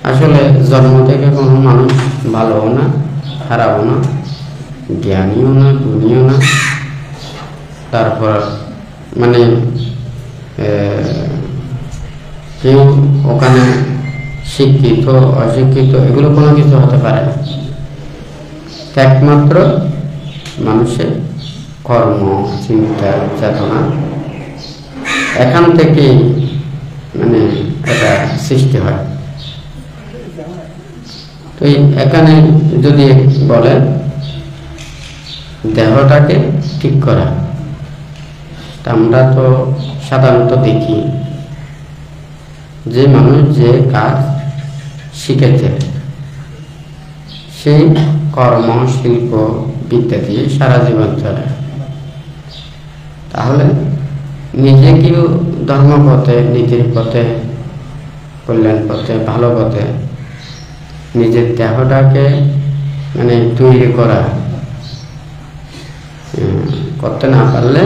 আসলে জন্ম থেকে কোনো মানুষ ভালোও না, খারাপও না, জ্ঞানীও না, গুণীও না। তারপর মানে কেউ ওখানে শিক্ষিত অশিক্ষিত এগুলো কোনো কিছু হতে পারে না। একমাত্র মানুষের কর্ম, চিন্তা, চেতনা এখান থেকে মানে এটা সৃষ্টি হয়। তো এখানে যদি বলে দেহটাকে ঠিক করা, আমরা তো সাধারণত দেখি যে মানুষ যে কাজ শিখেছে সেই কর্ম, শিল্প, বিদ্যা দিয়ে সারা জীবন চলে। তাহলে নিজে কেউ ধর্মপথে, নীতির পথে, কল্যাণ পথে, ভালো পথে নিজের দেহটাকে মানে তৈরি করা করতে না পারলে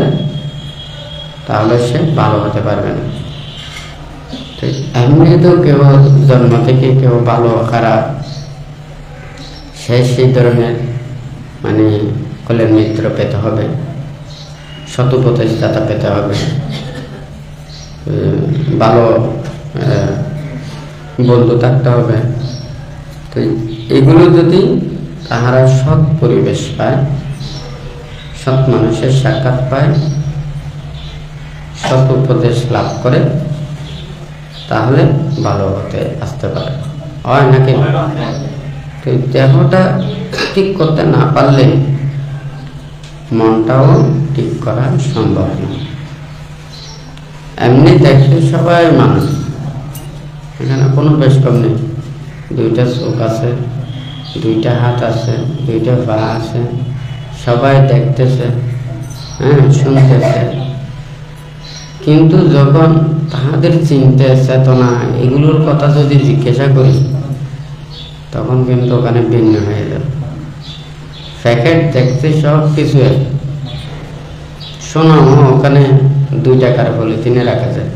তাহলে সে ভালো হতে পারবে না। এমনি তো কেউ জন্ম থেকে কেউ ভালো খারাপ সেই ধরনের মানে কল্যাণ মিত্র পেতে হবে, শতপ্রতিষ্ঠাতা পেতে হবে, ভালো বন্ধু থাকতে হবে। তো এগুলো যদি তাহারা সৎ পরিবেশ পায়, সৎ মানুষের সাক্ষাৎ পায়, সৎ উপদেশ লাভ করে, তাহলে ভালো হতে আসতে পারে। হয় নাকি? তো দেহটা ঠিক করতে না পারলে মনটাও ঠিক করা সম্ভব না। এমনি দেখলে সবাই মানুষ, এখানে কোনো বেশকম নেই। দুইটা চোখ আছে, দুইটা হাত আছে, দুইটা পা আছে, সবাই দেখতেছে, শুনতেছে। কিন্তু যখন তাহাদের চিন্তা, চেতনা এগুলোর কথা যদি জিজ্ঞাসা করি তখন কিন্তু ওখানে ভিন্ন হয়ে যাবে। প্যাকেট দেখতে সব কিছু শোনো, ওখানে 2 টাকার পলিথিনে রাখা যায়,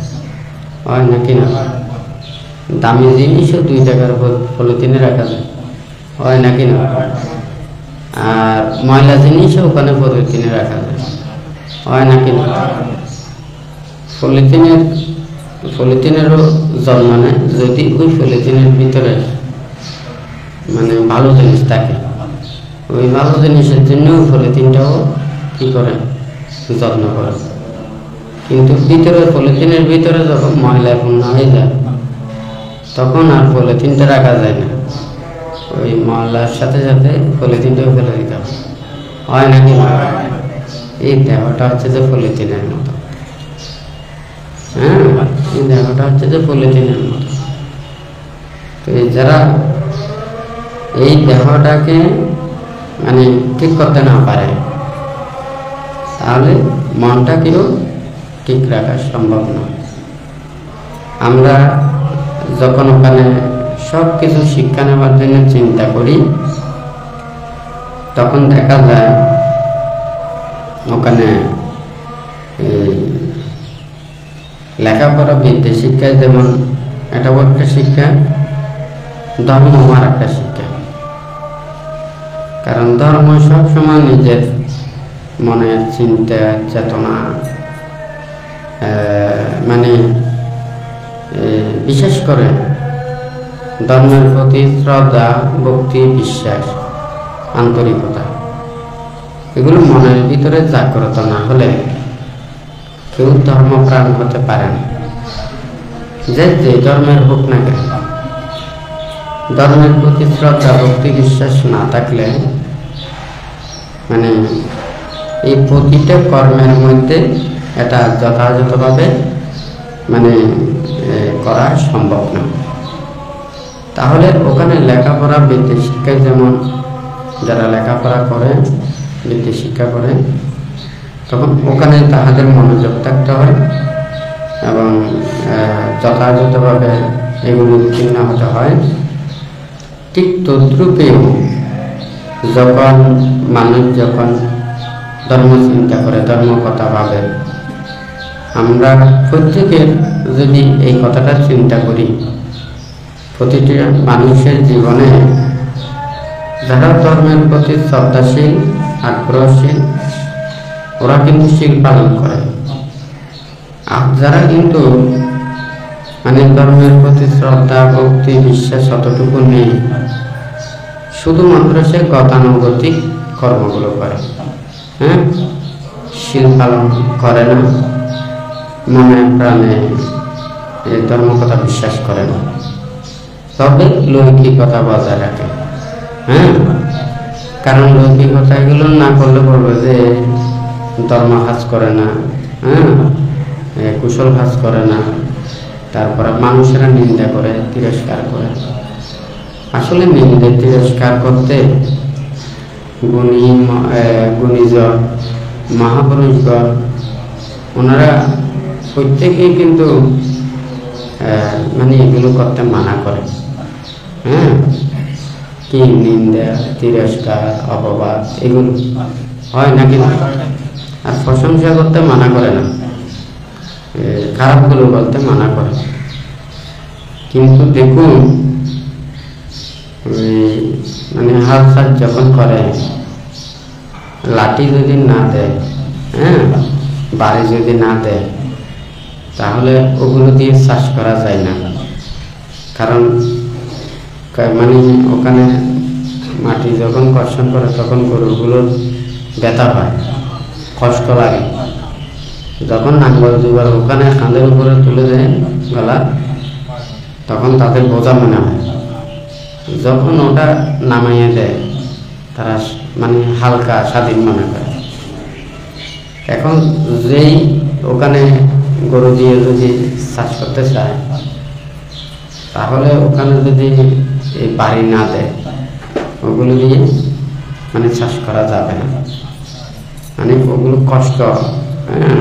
হয় নাকি না? দামি জিনিসও 2 টাকার পলিথিনে রাখা যায়, হয় নাকি না? আর ময়লা জিনিসও ওখানে পলিথিনে রাখা যায়, হয় নাকি না? পলিথিনেরও জন্ম নেয় যদি ওই পলিথিনের ভিতরে মানে ভালো জিনিস থাকে। ওই ভালো জিনিসের জন্য পলিথিনটাও কি করে, যত্ন করে। কিন্তু পলিথিনের ভিতরে যখন ময়লা পূর্ণ হয়ে যায় তখন আর পলিথিনটা রাখা যায় না, ওই ময়লার সাথে সাথে পলিথিনটাও ফেলে দিতে হবে, হয় নাকি? এই দেহটা হচ্ছে যে পলিথিনের মতো, এই দেহটা হচ্ছে যে পলিথিনের মতো। তো যারা এই দেহটাকে মানে ঠিক করতে না পারে তাহলে মনটাকেও ঠিক রাখা সম্ভব না। আমরা যখন ওখানে সব কিছু শিক্ষা নেওয়ার জন্য চিন্তা করি তখন দেখা যায় ওখানে লেখাপড়া, বিদ্যা শিক্ষায় যেমন এটা একটা শিক্ষা, ধর্ম আর একটা শিক্ষা। কারণ ধর্ম সবসময় নিজের মনের চিন্তা, চেতনা মানে বিশেষ করে ধর্মের প্রতি শ্রদ্ধা, ভক্তি, বিশ্বাস, আন্তরিকতা এগুলো মনের ভিতরে জাগ্রত না হলে কেউ ধর্মপ্রাণ হতে পারে না। যে ধর্মের হোক না কেন, ধর্মের প্রতি শ্রদ্ধা, ভক্তি, বিশ্বাস না থাকলে মানে এই প্রতিটা কর্মের মধ্যে এটা যথাযথভাবে মানে করা সম্ভব না। তাহলে ওখানে লেখাপড়া, বিদ্যা শিক্ষায় যেমন যারা লেখাপড়া করে, বিদ্যা শিক্ষা করে, তখন ওখানে তাহাদের মনোযোগ থাকতে হয় এবং যথাযথভাবে এগুলো উত্তীর্ণ হতে হয়। ঠিক তদ্রূপেও যখন মানুষ যখন ধর্ম চিন্তা করে, ধর্ম কথা ভাবে, আমরা প্রত্যেকের যদি এই কথাটা চিন্তা করি, প্রতিটি মানুষের জীবনে যারা ধর্মের প্রতি শ্রদ্ধাশীল আগ্রহশীল ওরা কিন্তু শীল পালন করে। আর যারা কিন্তু মানে ধর্মের প্রতি শ্রদ্ধা ভক্তি বিশ্বাস অতটুকু নেই, শুধুমাত্র সে গতানুগতিক কর্মগুলো করে, হ্যাঁ, শীল পালন করে না, মনে প্রাণে এই ধর্ম কথা বিশ্বাস করে না, তবে লৌকিকতা বজায় রাখে। হ্যাঁ, কারণ লৌকিকতা এগুলো না করলে বলবে যে ধর্ম কাজ করে না, হ্যাঁ, কুশল কাজ করে না, তারপরে মানুষেরা নিন্দা করে তিরস্কার করে। আসলে নিন্দে তিরস্কার করতে গুণীজন মহাপুরুষগণ ওনারা প্রত্যেকেই কিন্তু মানে এগুলো করতে মানা করে। হ্যাঁ, কি নিন্দা তিরস্কার অপবাদ এগুলো হয় না, কিন্তু আর প্রশংসা করতে মানা করে না, খারাপগুলো বলতে মানা করে। কিন্তু দেখুন মানে হাত সাত যখন করে, লাঠি যদি না দেয়, হ্যাঁ, বাড়ি যদি না দেয়, তাহলে ওগুলো দিয়ে চাষ করা যায় না। কারণ মানে ওখানে মাটি যখন কর্ষণ করে তখন গরুগুলোর ব্যথা হয়, কষ্ট লাগে। যখন নাঙ্গল দুবার ওখানে কাঁধের উপরে তুলে দেয় গলা, তখন তাদের বোঝা মনে হয়। যখন ওটা নামাইয়ে দেয় তারা মানে হালকা স্বাধীন মনে করে। এখন যেই ওখানে গরু দিয়ে যদি চাষ করতে চায়, তাহলে ওখানে যদি এই বাড়ি না দেয়, ওগুলো দিয়ে মানে চাষ করা যাবে না, মানে ওগুলো কষ্ট। হ্যাঁ,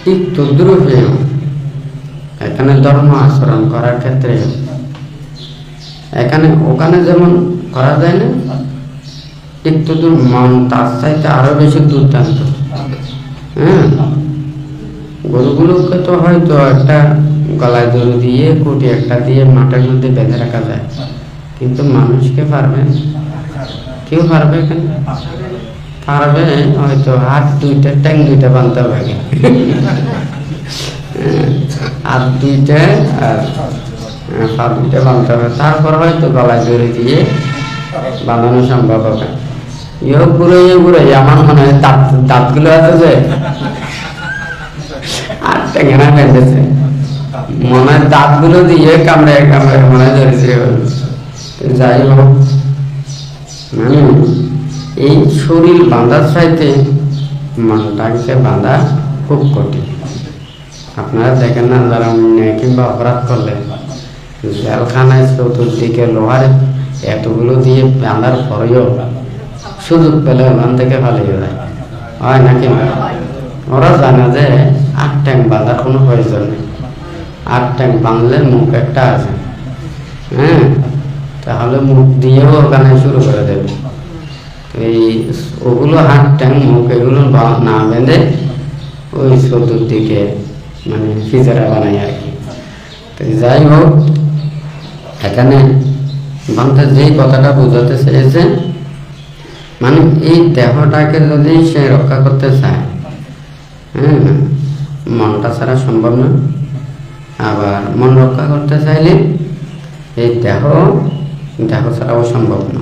ঠিক তদ্রূপে এখানে ধর্ম আচরণ করার ক্ষেত্রে এখানে ওখানে যেমন করা যায় না, ঠিক তদ্রূপ মন তার চাইতে আরো বেশি দুর্দান্ত। হ্যাঁ, গরুগুলোকে তো হয়তো একটা গলায় দড়ি দিয়ে কুটি একটা দিয়ে মাঠের মধ্যে বেঁধে রাখা যায়, কিন্তু মানুষকে পারবে? কেউ পারবে? এখানে পারবে হয়তো হাত দুইটা, ট্যাং দুইটা বানতে হবে, হাত দুইটা আর পা দুইটা বানতে হবে, তারপর হয়তো গলায় দড়ি দিয়ে বাঁধানো সম্ভব হবে। ইয়ে ঘুরে আমার মনে হয় দাঁতগুলো আছে যে আর ট্যাংরা বেঁধেছে, মনে হয় দাঁতগুলো দিয়ে কামড়ে কামড়ে মনে হয় ধরেছে। যাই হোক, মানে এই শরীর বাঁধার চাইতে মনটাকে বাঁধা খুব কঠিন। আপনারা দেখেন না, যারা অন্যায় কিংবা অপরাধ করলে জেলখানায় চতুর্দিকে লোহার এতগুলো দিয়ে বাঁধার পরেও সুযোগ পেলে ওখান থেকে পালিয়ে যায়, হয় নাকি? ওরা জানে যে 8 ট্যাং বাঁধার কোনো প্রয়োজন নেই, 8 ট্যাং বাঁধলে মুখ একটা আছে, হ্যাঁ, তাহলে মুখ দিয়েও ওখানে শুরু করে দেবে। এই ওগুলো 8 ট্যাং মুখ এগুলো না বেঁধে ওই চতুর্দিকে মানে ফিজারা বানাই আর কি। তো যাই হোক, এখানে বান্ধব যেই কথাটা বোঝাতে চেয়েছে, মানে এই দেহটাকে যদি সে রক্ষা করতে চায়, হ্যাঁ, মনটা ছাড়া সম্ভব না। আবার মন রক্ষা করতে চাইলে এই দেহ ছাড়াও সম্ভব না।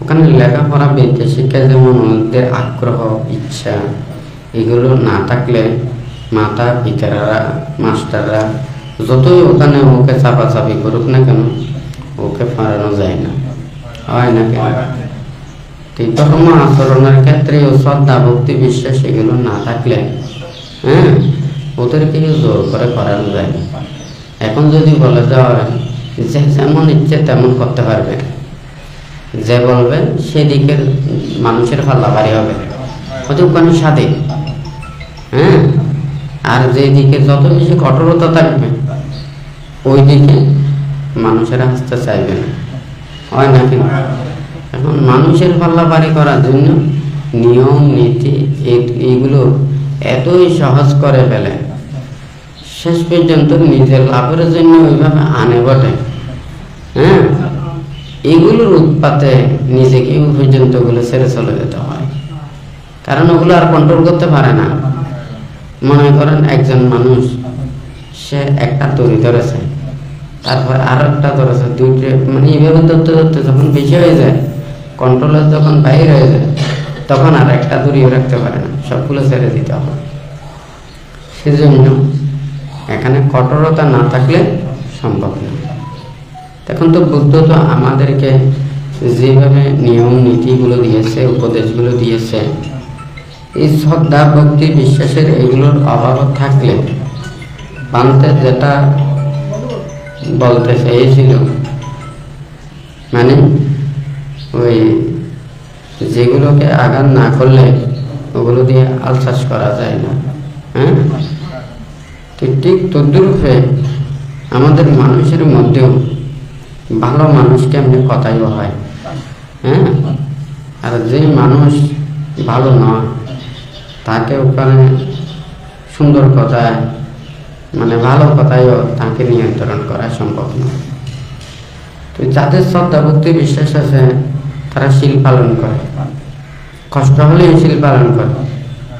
ওখানে লেখাপড়া বিদ্যা শিক্ষায় যেমন ওদের আগ্রহ ইচ্ছা এগুলো না থাকলে মাতা পিতারা মাস্টাররা যতই ওখানে ওকে চাপাচাপি করুক না কেন, ওকে পারানো যায় না, হয় না কেন? ধর্ম আচরণের ক্ষেত্রে শ্রদ্ধা ভক্তি বিশ্বাস এগুলো না থাকলে, হ্যাঁ, ওদেরকে জোর করে করানো যায় না। এখন যদি বলে দেওয়া হয় যে যেমন ইচ্ছে তেমন করতে পারবে, যে বলবে সেদিকে মানুষের পাল্লা ভারী হবে, হয়তো ওখানে স্বাধীন। হ্যাঁ, আর যেদিকে যত বেশি কঠোরতা থাকবে ওই দিকে মানুষেরা আসতে চাইবে না, হয় নাকি? এখন মানুষের পাল্লা ভারী করার জন্য নিয়ম নীতি এইগুলো এতই সহজ করে ফেলে, শেষ পর্যন্ত নিজের লাভের জন্য ওইভাবে আনে বটে। হ্যাঁ, এগুলোর উৎপাতে নিজেকে ওই পর্যন্ত ওগুলো ছেড়ে চলে যেতে হয়, কারণ ওগুলো আর কন্ট্রোল করতে পারে না। মনে করেন একজন মানুষ, সে একটা দড়ি ধরেছে, তারপর আর একটা ধরেছে, দুইটা, মানে এইভাবে ধরতে ধরতে যখন বেশি হয়ে যায়, কন্ট্রোলে যখন বাইরে হয়ে যায়, তখন আর একটা দড়িও রাখতে পারে না, সবগুলো ছেড়ে দিতে হবে। সেজন্য এখানে কঠোরতা না থাকলে সম্ভব না। এখন তো বুদ্ধ তো আমাদেরকে যেভাবে নিয়ম নীতিগুলো দিয়েছে, উপদেশগুলো দিয়েছে, এই শ্রদ্ধা ভক্তি বিশ্বাসের এগুলোর অভাব থাকলে পান্তে যেটা বলতে চেয়েছিল, মানে ওই যেগুলোকে আঘাত না করলে ওগুলো দিয়ে আল চাষ করা যায় না। হ্যাঁ, ঠিক তদ্রূপে আমাদের মানুষের মধ্যেও ভালো মানুষকে এমনি কথাইও হয়। হ্যাঁ, আর যে মানুষ ভালো নয় তাকে ওখানে সুন্দর কথায়, মানে ভালো কথায়ও তাকে নিয়ন্ত্রণ করা সম্ভব নয়। তো যাদের শ্রদ্ধা ভক্তি বিশ্বাস আছে তারা শীল পালন করে, কষ্ট হলেই শীল পালন করে।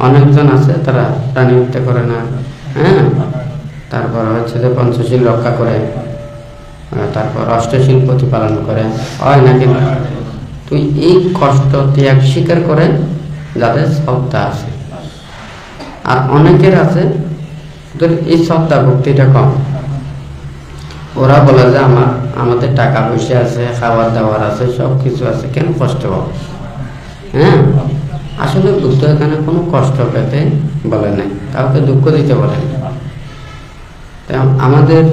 অনেকজন আছে তারা প্রাণী হত্যা করে না। হ্যাঁ, তারপর হচ্ছে যে পঞ্চশীল রক্ষা করে, তারপর অষ্টশীল প্রতিপালন করে, হয় নাকি? তুই এই কষ্ট ত্যাগ স্বীকার করে যাদের শ্রদ্ধা আছে। আর অনেকের আছে এই শ্রদ্ধা ভক্তিটা কম, ওরা বলে যে আমাদের টাকা পয়সা আছে, খাবার দাবার আছে, সব কিছু আছে, কেন কষ্ট পাবো? হ্যাঁ, আসলে বুদ্ধ এখানে কোনো কষ্ট পেতে বলে নাই, কাউকে দুঃখ দিতে বলে নাই। আমাদের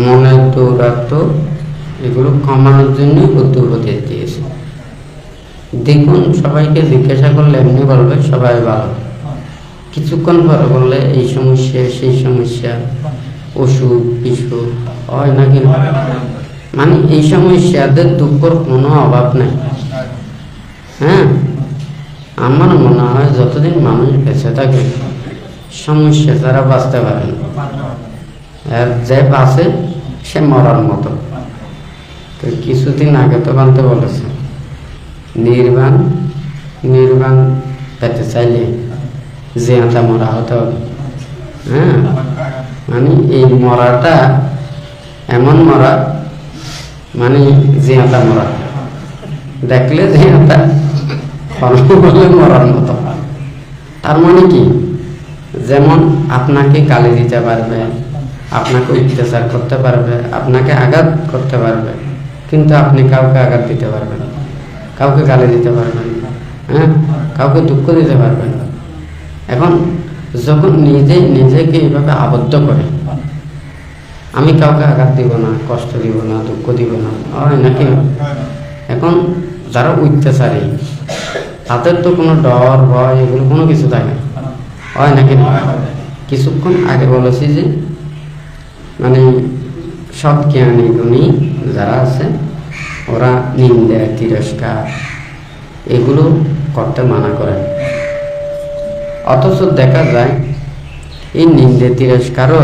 মনের দৌরাত্ম এগুলো কমানোর জন্য বুদ্ধ উপদেশ দিয়েছে। দেখুন, সবাইকে জিজ্ঞাসা করলে এমনি বলবে সবাই ভালো, কিছুক্ষণ পরে বললে এই সমস্যা সেই সমস্যা, অসুখ বিসুখ, হয় নাকি? মানে এই সমস্যাদের দুঃখের কোনো অভাব নেই। হ্যাঁ, আমার মনে হয় যতদিন মানুষ বেঁচে থাকে সমস্যা ছাড়া বাঁচতে পারে না। আর যে বাঁচে সে মরার মতো। তো কিছুদিন আগে তো বানতে বলেছে, নির্বাণ পেতে চাইলে জিয়াটা মরা হতে হবে। হ্যাঁ, মানে এই মরাটা এমন মরা, মানে জিয়াটা মরা দেখলে জিয়াটা বলে মরার মতো। তার মানে কি, যেমন আপনাকে গালি দিতে পারবে, আপনাকে অত্যাচার করতে পারবে, আপনাকে আঘাত করতে পারবে, কিন্তু আপনি কাউকে আঘাত দিতে পারবেন, কাউকে গালি দিতে পারবেন, হ্যাঁ, কাউকে দুঃখ দিতে পারবেন। এখন যখন নিজেকে এইভাবে আবদ্ধ করে, আমি কাউকে আঘাত দিব না, কষ্ট দিব না, দুঃখ দিব না, হয় নাকি? এখন যারা অত্যাচারী তাদের তো কোনো ডর ভয় এগুলো কোনো কিছু থাকে, হয় নাকি? কিছুক্ষণ আগে বলেছি যে মানে সৎ জ্ঞানী গুণী যারা আছে ওরা নিন্দা তিরস্কার এগুলো করতে মানা করে। অথচ দেখা যায় এই নিন্দে তিরস্কারও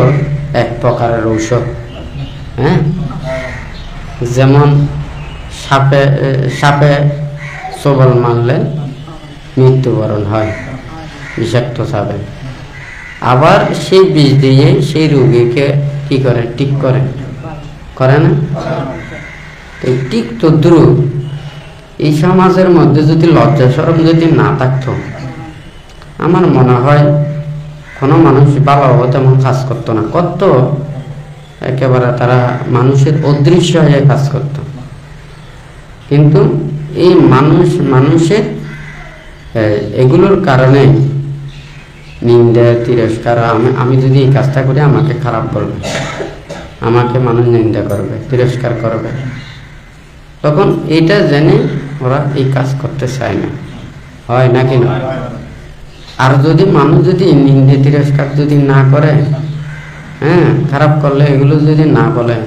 এক প্রকারের ঔষধ। হ্যাঁ, যেমন সাপে সবল মারলে মৃত্যুবরণ হয়, বিষাক্ত সাপে। আবার সেই বিষ দিয়ে সেই রোগীকে কি করে, ঠিক করে না? ঠিক তদ্রূপ এই সমাজের মধ্যে যদি লজ্জা শরম যদি না থাকতো, আমার মনে হয় কোনো মানুষ ভালোভাবে তেমন কাজ করতো না। করতো একেবারে তারা মানুষের অদৃশ্য হয়ে কাজ করত। কিন্তু এই মানুষের এগুলোর কারণে নিন্দা তিরস্কার, আমি যদি এই কাজটা করি আমাকে খারাপ বলবে, আমাকে মানুষ নিন্দা করবে, তিরস্কার করবে, তখন এটা জেনে ওরা এই কাজ করতে চায় না, হয় নাকি না? আর যদি মানুষ যদি নিন্দা তিরস্কার যদি না করে, হ্যাঁ, খারাপ করলে এগুলো যদি না বলে,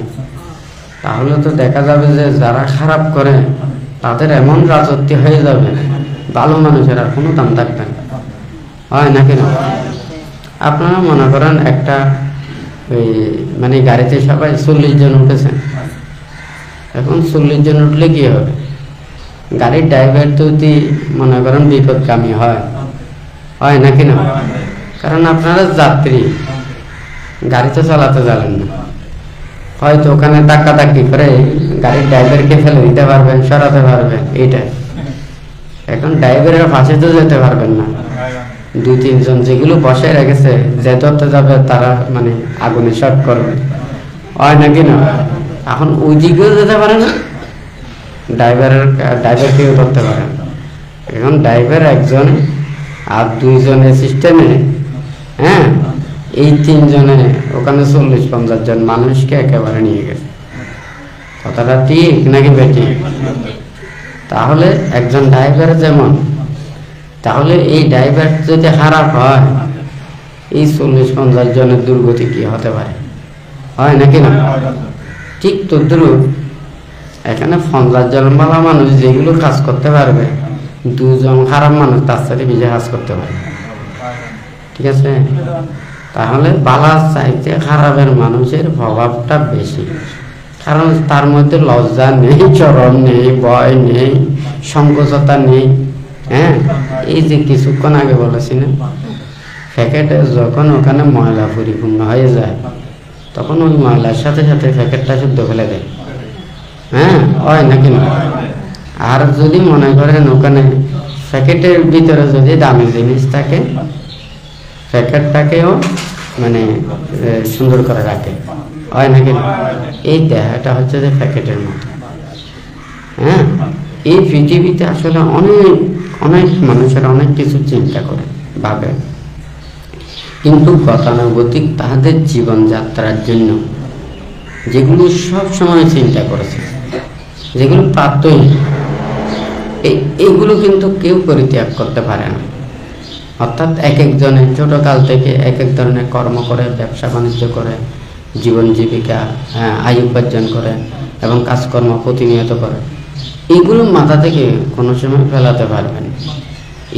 তাহলে তো দেখা যাবে যে যারা খারাপ করে তাদের এমন রাজত্ব হয়ে যাবে, ভালো মানুষের আর কোনো দাম থাকবে না, হয় নাকি না? আপনারা মনে করেন একটা ওই মানে গাড়িতে সবাই 40 জন উঠেছেন। এখন 40 জন উঠলে কি হবে? গাড়ির ড্রাইভার তো যদি মনে করেন বিপদগামী হয় নাকি না? কারণ আপনারা যাত্রী, গাড়ি তো চালাতে জানেন না, হয়তো ওখানে ধাক্কাধাক্কি করে গাড়ির ড্রাইভারকে ফেলে দিতে পারবেন, সরাতে পারবেন, এইটাই। এখন ড্রাইভারের পাশে তো যেতে পারবেন না। 2-3 জন যেগুলো বসে রেখেছে, যে ধরতে যাবে তারা মানে আগুনে শর্ট করবে, হয় নাকি না? এখন ওই দিকেও যেতে পারে না, ড্রাইভারকেও ধরতে পারে না। এখন ড্রাইভার একজন আর 2 জন অ্যাসিস্ট্যান্টে, হ্যাঁ, এই 3 জনে ওখানে 40-50 জন মানুষকে একেবারে নিয়ে গেছে। কথাটা ঠিক নাকি বেটি? তাহলে একজন ড্রাইভার যেমন, তাহলে এই ড্রাইভার যদি খারাপ হয়, এই 40-50 জনের দুর্গতি কি হতে পারে, হয় নাকি না? ঠিক তদ্রুপ এখানে 50 জন ভালো মানুষ যেগুলো কাজ করতে পারবে, 2 জন খারাপ মানুষ তার সাথে বেশি কাজ করতে পারবে। ঠিক আছে? তাহলে বালার চাইতে খারাপের মানুষের প্রভাবটা বেশি, কারণ তার মধ্যে লজ্জা নেই, চরম নেই, ভয় নেই, সংকোচতা নেই। হ্যাঁ, এই যে কিছুক্ষণ আগে বলেছি না, প্যাকেটে যখন ওখানে ময়লা পরিপূর্ণ হয়ে যায়, তখন ওই ময়লার সাথে সাথে প্যাকেটটা শুদ্ধ ফেলে দেয়। হ্যাঁ, হয় নাকি না? আর যদি মনে করেন ওখানে প্যাকেটের ভিতরে যদি দামি জিনিস থাকে, প্যাকেটটাকেও মানে সুন্দর করে রাখে, হয় নাকি না? এই দেহটা হচ্ছে যে প্যাকেটের মতো। হ্যাঁ, এই পৃথিবীতে আসলে অনেক অনেক মানুষেরা অনেক কিছু চিন্তা করে, ভাবে, কিন্তু গতানুগতিক তাদের জীবনযাত্রার জন্য যেগুলো সব সময় চিন্তা করেছে, যেগুলো প্রাত্যহিক, এইগুলো কিন্তু কেউ পরিত্যাগ করতে পারে না। অর্থাৎ এক একজনের ছোটকাল থেকে এক এক ধরনের কর্ম করে, ব্যবসা বাণিজ্য করে, জীবন জীবিকা আয় উপার্জন করে এবং কাজকর্ম প্রতিনিয়ত করে, এগুলো মাথা থেকে কোনো সময় ফেলাতে পারবেন।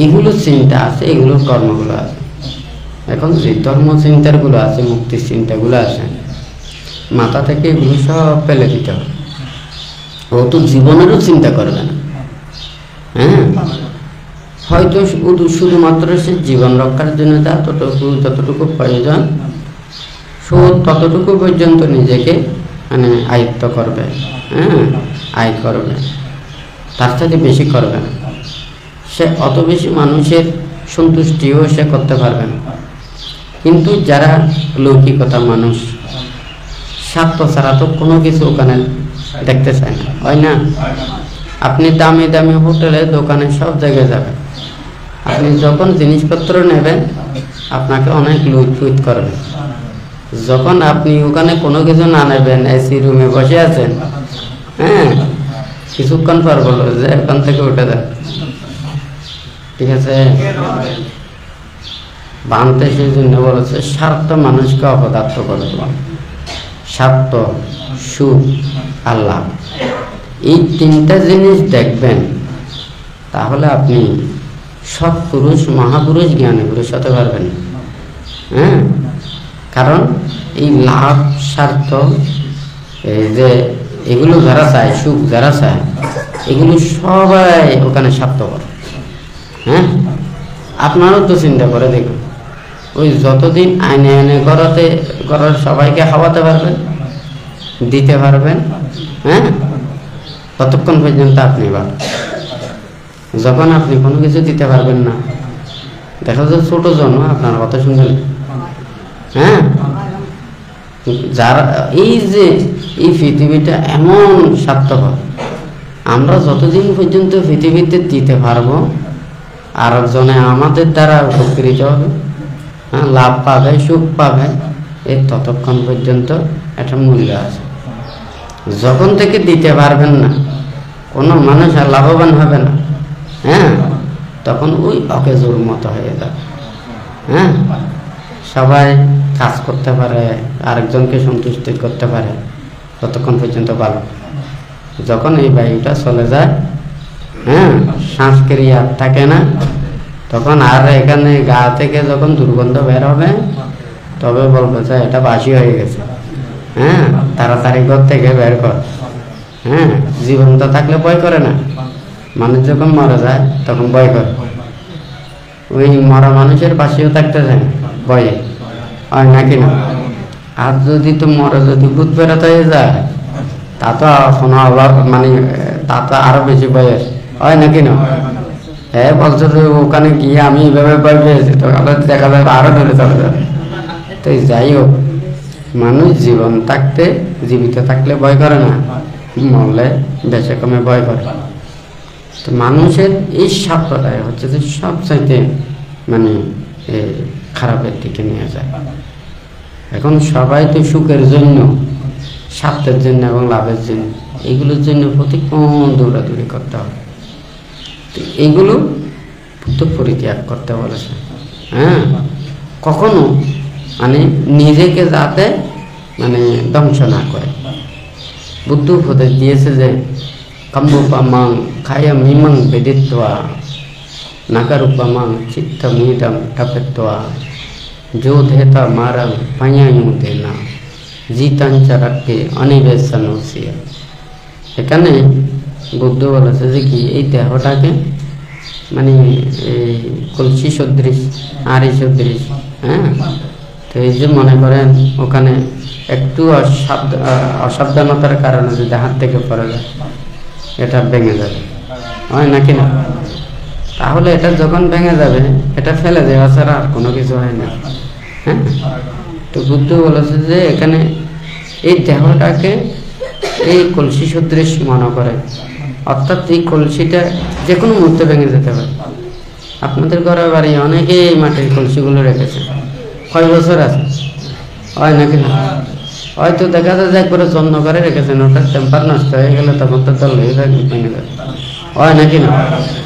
এগুলো চিন্তা আছে, এগুলোর কর্মগুলো আছে। এখন যে ধর্ম চিন্তাগুলো আছে, মুক্তির চিন্তাগুলো আছে, মাথা থেকে এগুলো সব ফেলে দিতে হবে। ও তো জীবনেরও চিন্তা করবে না। হ্যাঁ, হয়তো শুধুমাত্র সে জীবন রক্ষার জন্য যতটুকু প্রয়োজন, ততটুকু পর্যন্ত নিজেকে মানে আয়ত্ত করবে, হ্যাঁ, আয় করবে, তার সাথে বেশি করবে না। সে অত বেশি মানুষের সন্তুষ্টিও সে করতে পারবে না। কিন্তু যারা লৌকিকতা মানুষ, স্বার্থ ছাড়া তো কোনো কিছু ওখানে দেখতে চায় না, হয় না? আপনি দামি দামি হোটেলে, দোকানে, সব জায়গায় যাবেন, আপনি যখন জিনিসপত্র নেবেন আপনাকে অনেক লুটফুট করবে। যখন আপনি ওখানে কোনো কিছু না নেবেন, এসি রুমে বসে আছেন, হ্যাঁ, কিছুক্ষণ পর বলো যে ওখান থেকে উঠে যান। ঠিক আছে? বানতে সেই জন্য বলেছে স্বার্থ মানুষকে অপদার্থ করে। স্বার্থ, সুখ, আল্লাহ, এই 3টা জিনিস দেখবেন, তাহলে আপনি সৎ পুরুষ, মহাপুরুষ, জ্ঞানী পুরুষ হতে পারবেন। হ্যাঁ, কারণ এই লাভ, স্বার্থ, এই যে এগুলো যারা চায়, সুখ যারা চায়, এগুলো সবাই ওখানে স্বার্থপর। হ্যাঁ, আপনারও তো চিন্তা করে দেখুন, ওই যতদিন আইনে আইনে ঘরের সবাইকে খাওয়াতে পারবেন, দিতে পারবেন, হ্যাঁ, ততক্ষণ পর্যন্ত আপনি পারবেন। যখন আপনি কোনো কিছু দিতে পারবেন না, দেখা যায় ছোট জন্ম আপনার কথা শুনবেন। হ্যাঁ, যারা এই যে এই পৃথিবীটা এমন স্বার্থপর, আমরা যতদিন পর্যন্ত পৃথিবীতে দিতে পারবো, আর একজনে আমাদের দ্বারা উপকৃত হবে, হ্যাঁ, লাভ পাবে, সুখ পাবে, এই ততক্ষণ পর্যন্ত একটা মূল্য আছে। যখন থেকে দিতে পারবেন না, কোনো মানুষ আর লাভবান হবে না, হ্যাঁ, তখন ওই অকেজোর মতো হয়ে যাবে। হ্যাঁ, সবাই কাজ করতে পারে, আরেকজনকে সন্তুষ্টি করতে পারে, ততক্ষণ পর্যন্ত ভালো। যখন এই বায়ুটা চলে যায়, হ্যাঁ, শ্বাসক্রিয়া থাকে না, তখন আর এখানে গা থেকে যখন দুর্গন্ধ বের হবে, তবে বলবে যে এটা বাসি হয়ে গেছে, হ্যাঁ তাড়াতাড়ি ঘর থেকে বের কর। হ্যাঁ, জীবন্ত থাকলে ভয় করে না, মানুষ যখন মারা যায় তখন ভয় করে। ওই মরা মানুষের পাশেও থাকতে চায় ভয়ে, হয় নাকি না? আর যদি তো মরে যদি ভূত বেরোত হয়ে যায় তা তো কোনো অভাব, মানে তা তো আরো বেশি ভয়ের, হয় নাকি না? হ্যাঁ বলছো যে ওখানে গিয়ে আমি এইভাবে ভয় পেয়েছি, তো দেখা যাবে আরো দূরে চলে যাবে। তো যাই হোক, মানুষ জীবন থাকতে, জীবিত থাকলে ভয় করে না, মরলে বেশি কমে ভয় করে। তো মানুষের এই স্বার্থটাই হচ্ছে যে সবচাইতে মানে খারাপের দিকে নিয়ে যায়। এখন সবাই তো সুখের জন্য, স্বার্থের জন্য এবং লাভের জন্য, এগুলোর জন্য প্রতিক্ষণ দৌড়াদৌড়ি করতে হবে। তো এইগুলো তো পরিত্যাগ করতে বলেছে। হ্যাঁ, কখনো মানে নিজেকে যাতে মানে ধ্বংস না করে। বুদ্ধ উপদেশ দিয়েছে যে কাম্যুপামাং খায়ামিমাং বেদিত্বা নাকারূপামাং চিত্তমিদং টপেত্বা যোধেতা মারাং পায়ায়ুদেনা জিতাঞ্চ রাখে অনিবেশনসিয়া। এখানে বুদ্ধ বলেছে যে কি এই দেহটাকে মানে এই কলসি সদৃশ, আড়ি সদৃশ, হ্যাঁ, তো এই যে মনে করেন ওখানে একটু অসাবধানতার কারণে যদি হাত থেকে পড়ে যায় এটা ভেঙে যাবে, হয় নাকি না? তাহলে এটা যখন ভেঙে যাবে এটা ফেলে দেওয়া ছাড়া আর কোনো কিছু হয় না। হ্যাঁ, তো বুদ্ধ বলেছে যে এখানে এই দেহটাকে এই কলসি সদৃশ মনে করে, অর্থাৎ এই কলসিটা যে কোনো মুহূর্তে ভেঙে যেতে পারে। আপনাদের ঘরে বাড়ি অনেকেই মাটির কলসিগুলো রেখেছে, কয় বছর আছে, হয় নাকি না? হয়তো দেখা যায় যে একবারে যত্ন করে রেখেছেন, ওটার টেম্পার নষ্ট হয়ে গেলে তখন তো দল হয়ে ভেঙে যাবে, হয় নাকি না?